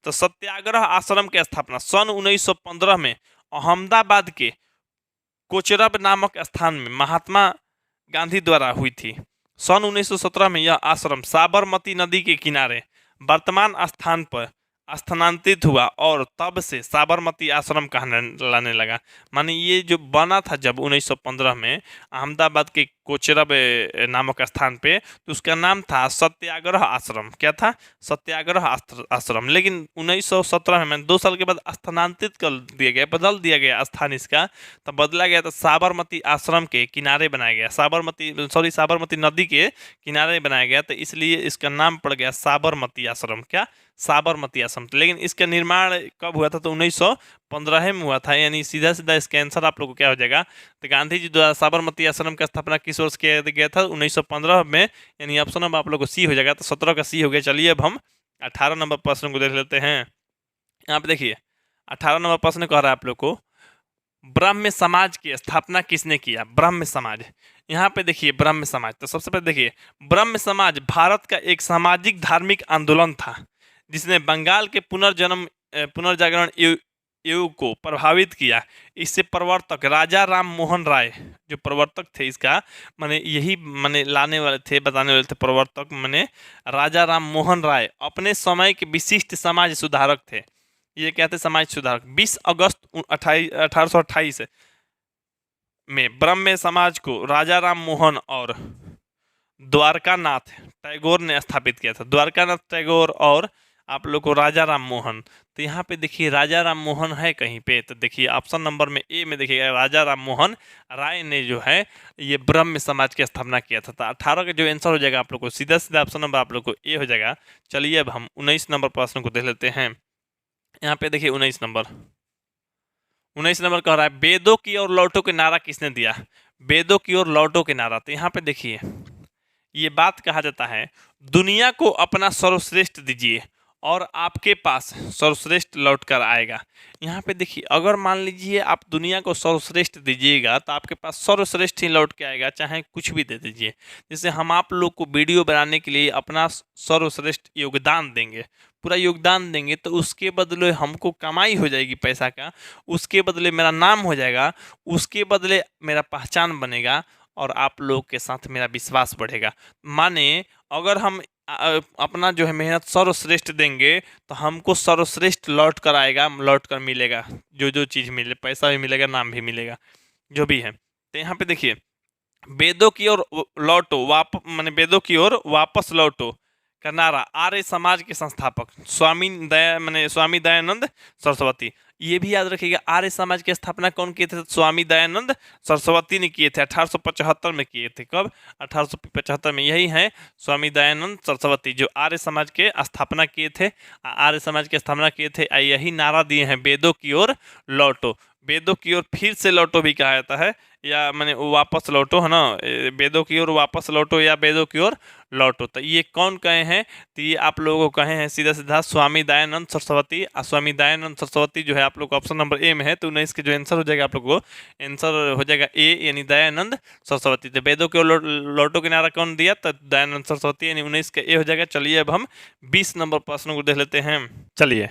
तो सत्याग्रह आश्रम की स्थापना सन 1915 में अहमदाबाद के कोचरब नामक स्थान में महात्मा गांधी द्वारा हुई थी। सन 1917 में यह आश्रम साबरमती नदी के किनारे वर्तमान स्थान पर स्थानांतरित हुआ, और तब से साबरमती आश्रम कहलाने लगा। माने ये जो बना था जब 1915 में अहमदाबाद के कोचरब नामक स्थान पे, तो उसका नाम था सत्याग्रह आश्रम। क्या था? सत्याग्रह आश्रम। लेकिन 1917 में 2 साल के बाद स्थानांतरित कर दिया गया, बदल दिया गया स्थान इसका, तब बदला गया, तो साबरमती आश्रम के किनारे बनाया गया, साबरमती नदी के किनारे बनाया गया, तो इसलिए इसका नाम पड़ गया साबरमती आश्रम। क्या? साबरमती आश्रम। लेकिन इसका निर्माण कब हुआ था? तो 1915 में हुआ था। यानी सीधा सीधा इसका आंसर आप लोग को क्या हो जाएगा? तो गांधी जी द्वारा साबरमती आश्रम का स्थापना किस वर्ष किया गया था? 1915 में। यानी ऑप्शन नंबर आप लोग को सी हो जाएगा। तो 17 का सी हो गया। चलिए अब हम 18 नंबर प्रश्न को देख लेते हैं। यहाँ पे देखिए, 18 नंबर प्रश्न कह रहा है आप लोग को, ब्रह्म समाज की स्थापना किसने किया? ब्रह्म समाज। यहाँ पे देखिए ब्रह्म समाज, तो सबसे पहले देखिए, ब्रह्म समाज भारत का एक सामाजिक धार्मिक आंदोलन था जिसने बंगाल के पुनर्जागरण युग को प्रभावित किया। इससे प्रवर्तक राजा राम मोहन राय, जो प्रवर्तक थे इसका, माने यही माने लाने वाले थे, बताने वाले थे, प्रवर्तक माने राजा राम मोहन राय अपने समय के विशिष्ट समाज सुधारक थे। ये क्या थे? समाज सुधारक। 20 अगस्त 1828 में ब्रह्म समाज को राजा राम मोहन और द्वारकानाथ टैगोर ने स्थापित किया था। द्वारकानाथ टैगोर और आप लोग को राजा राम मोहन। तो यहाँ पे देखिए राजा राम मोहन है कहीं पे, तो देखिए ऑप्शन नंबर में ए में देखिएगा, राजा राम मोहन राय ने जो है ये ब्रह्म समाज की स्थापना किया था। तो 18 का जो आंसर हो जाएगा आप लोग को सीधा सीधा ऑप्शन नंबर आप लोग को ए हो जाएगा। चलिए अब हम 19 नंबर प्रश्न को देख लेते हैं। यहाँ पे देखिए 19 नंबर कह रहा है, वेदों की ओर लौटो के नारा किसने दिया? वेदों की ओर लौटो के नारा। तो यहाँ पे देखिए ये बात कहा जाता है, दुनिया को अपना सर्वश्रेष्ठ दीजिए और आपके पास सर्वश्रेष्ठ लौट कर आएगा। यहाँ पे देखिए, अगर मान लीजिए आप दुनिया को सर्वश्रेष्ठ दीजिएगा तो आपके पास सर्वश्रेष्ठ ही लौट के आएगा, चाहे कुछ भी दे दीजिए। जैसे हम आप लोग को वीडियो बनाने के लिए अपना सर्वश्रेष्ठ योगदान देंगे, पूरा योगदान देंगे, तो उसके बदले हमको कमाई हो जाएगी पैसा का, उसके बदले मेरा नाम हो जाएगा, उसके बदले मेरा पहचान बनेगा और आप लोग के साथ मेरा विश्वास बढ़ेगा। माने अगर हम अपना जो है मेहनत सर्वश्रेष्ठ देंगे तो हमको सर्वश्रेष्ठ लौट कर आएगा, लौट कर मिलेगा, जो जो चीज़ मिले, पैसा भी मिलेगा, नाम भी मिलेगा, जो भी है। तो यहाँ पे देखिए, वेदों की ओर लौटो, माने वेदों की ओर वापस लौटो का नारा आर्य समाज के संस्थापक स्वामी दयानंद सरस्वती। ये भी याद रखिएगा, आर्य समाज की स्थापना कौन किए थे? स्वामी दयानंद सरस्वती ने किए थे, 1875 में किए थे। कब? 1875 में। यही है स्वामी दयानंद सरस्वती जो आर्य समाज के स्थापना किए थे, आर्य समाज की स्थापना किए थे। यही नारा दिए हैं, वेदों की ओर लौटो। वेदों की ओर फिर से लौटो भी कहा जाता है, या मैंने वापस लौटो, है ना, वेदों की ओर वापस लौटो या वेदों की ओर लौटो। तो ये कौन कहे हैं? तो ये आप लोगों को कहे हैं सीधा सीधा स्वामी दयानंद सरस्वती। स्वामी दयानंद सरस्वती जो है आप लोग ऑप्शन नंबर ए में है, तो 19 के जो आंसर हो जाएगा आप लोग को, आंसर हो जाएगा ए, यानी दयानंद सरस्वती। तो वेदों की ओर लौटो के नारा कौन दिया? तो दयानंद सरस्वती, यानी 19 का ए हो जाएगा। चलिए अब हम 20 नंबर प्रश्न को देख लेते हैं। चलिए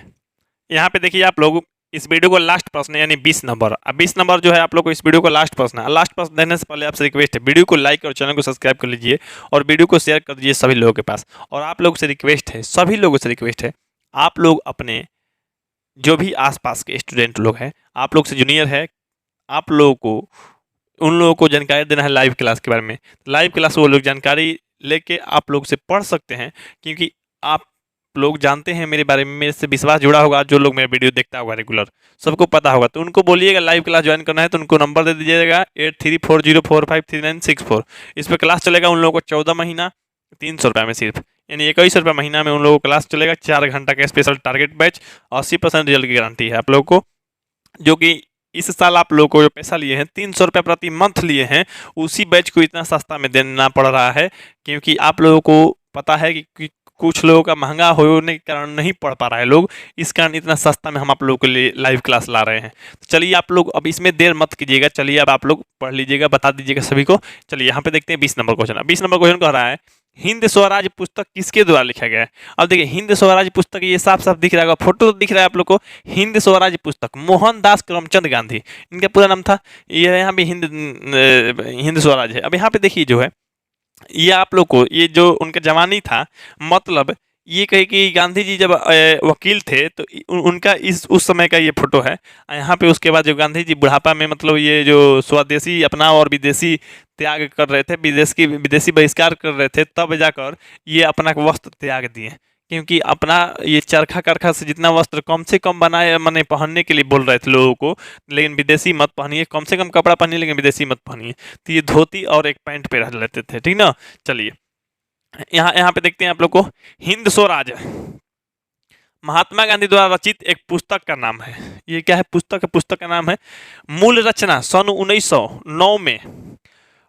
यहाँ पे देखिए आप लोग, इस वीडियो को लास्ट प्रश्न यानी 20 नंबर। अब 20 नंबर जो है आप लोग को इस वीडियो को लास्ट प्रश्न है। लास्ट प्रश्न देने से पहले आपसे रिक्वेस्ट है, वीडियो को लाइक और चैनल को सब्सक्राइब कर लीजिए और वीडियो को शेयर कर दीजिए सभी लोगों के पास। और आप लोगों से रिक्वेस्ट है, सभी लोगों से रिक्वेस्ट है, आप लोग अपने जो भी आसपास के स्टूडेंट लोग हैं, आप लोग से जूनियर है, आप लोगों को उन लोगों को जानकारी देना है लाइव क्लास के बारे में। लाइव क्लास वो लोग जानकारी लेके आप लोग से पढ़ सकते हैं, क्योंकि आप लोग जानते हैं मेरे बारे में, मेरे से विश्वास जुड़ा होगा, जो लोग मेरा वीडियो देखता होगा रेगुलर, सबको पता होगा। तो उनको बोलिएगा लाइव क्लास ज्वाइन करना है, तो उनको नंबर दे दीजिएगा 8340453964। इस पर क्लास चलेगा उन लोगों को 14 महीना 300 रुपये में सिर्फ, यानी 2100 रुपये महीना में उन लोगों को क्लास चलेगा। 4 घंटा का स्पेशल टारगेट बैच, 80% रिजल्ट की गारंटी है आप लोगों को। जो कि इस साल आप लोगों को जो पैसा लिए हैं 300 रुपये प्रति मंथ लिए हैं, उसी बैच को इतना सस्ता में देना पड़ रहा है, क्योंकि आप लोगों को पता है कि कुछ लोगों का महंगा होने के कारण नहीं पढ़ पा रहा है लोग, इस कारण इतना सस्ता में हम आप लोगों के लिए लाइव क्लास ला रहे हैं। तो चलिए आप लोग अब इसमें देर मत कीजिएगा, चलिए अब आप लोग पढ़ लीजिएगा, बता दीजिएगा सभी को। चलिए यहाँ पे देखते हैं 20 नंबर क्वेश्चन। 20 नंबर क्वेश्चन कह रहा है, हिंद स्वराज पुस्तक किसके द्वारा लिखा गया है? अब देखिए, हिंद स्वराज पुस्तक, ये साफ साफ दिख रहा होगा, फोटो दिख रहा है आप लोग को। हिंद स्वराज पुस्तक मोहनदास करमचंद गांधी, इनका पूरा नाम था। ये यहाँ भी हिंद स्वराज है। अब यहाँ पे देखिए जो है, ये आप लोग को ये जो उनका जवानी था, मतलब ये कहे कि गांधी जी जब वकील थे तो उनका उस समय का ये फोटो है। यहाँ पे उसके बाद जो गांधी जी बुढ़ापा में, मतलब ये जो स्वदेशी अपना और विदेशी त्याग कर रहे थे, विदेशी बहिष्कार कर रहे थे, तब जाकर ये अपना वस्त्र त्याग दिए, क्योंकि अपना ये चरखा करखा से जितना वस्त्र कम से कम बनाए, मैंने पहनने के लिए बोल रहे थे लोगों को, लेकिन विदेशी मत पहनिए, कम से कम कपड़ा पहनिए लेकिन विदेशी मत पहनिए। तो ये धोती और एक पैंट पे रह लेते थे, ठीक ना। चलिए यहाँ पे देखते हैं आप लोग को, हिंद स्वराज महात्मा गांधी द्वारा रचित एक पुस्तक का नाम है। ये क्या है? पुस्तक का नाम है मूल रचना सन 1909 में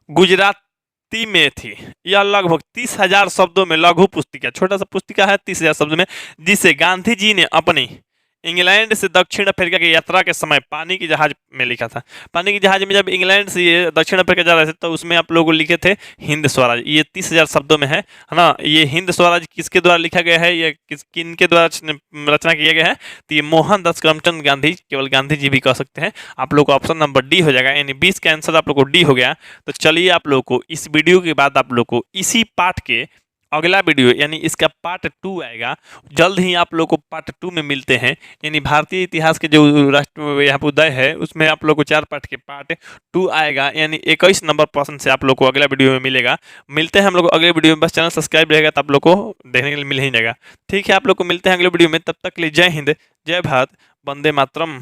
गुजराती में थी। यह लगभग 30,000 शब्दों में लघु पुस्तिका, छोटा सा पुस्तिका है 30,000 शब्द में, जिसे गांधी जी ने अपनी इंग्लैंड से दक्षिण अफ्रीका की यात्रा के समय पानी की जहाज में लिखा था। पानी की जहाज में जब इंग्लैंड से ये दक्षिण अफ्रीका जा रहे थे तो उसमें आप लोगों को लिखे थे हिंद स्वराज। ये 30,000 शब्दों में है ना। ये हिंद स्वराज किसके द्वारा लिखा गया है, ये किनके द्वारा रचना किया गया है? तो ये मोहनदास करमचंद गांधी, केवल गांधी जी भी कह सकते हैं। आप लोग को ऑप्शन नंबर डी हो जाएगा, यानी 20 का आंसर आप लोग को डी हो गया। तो चलिए आप लोग को इस वीडियो के बाद आप लोग को इसी पार्ट के अगला वीडियो, यानी इसका पार्ट 2 आएगा, जल्द ही आप लोग को पार्ट 2 में मिलते हैं। यानी भारतीय इतिहास के जो राष्ट्र यहाँ पर उदय है, उसमें आप लोग को 4 पार्ट के पार्ट 2 आएगा, यानी 21 नंबर प्रश्न से आप लोग को अगला वीडियो में मिलेगा। मिलते हैं हम लोग अगले वीडियो में, बस चैनल सब्सक्राइब रहेगा तो आप लोग को देखने के लिए मिल ही जाएगा। ठीक है, आप लोग को मिलते हैं अगले वीडियो में, तब तक के लिए जय हिंद, जय भारत, वंदे मातरम।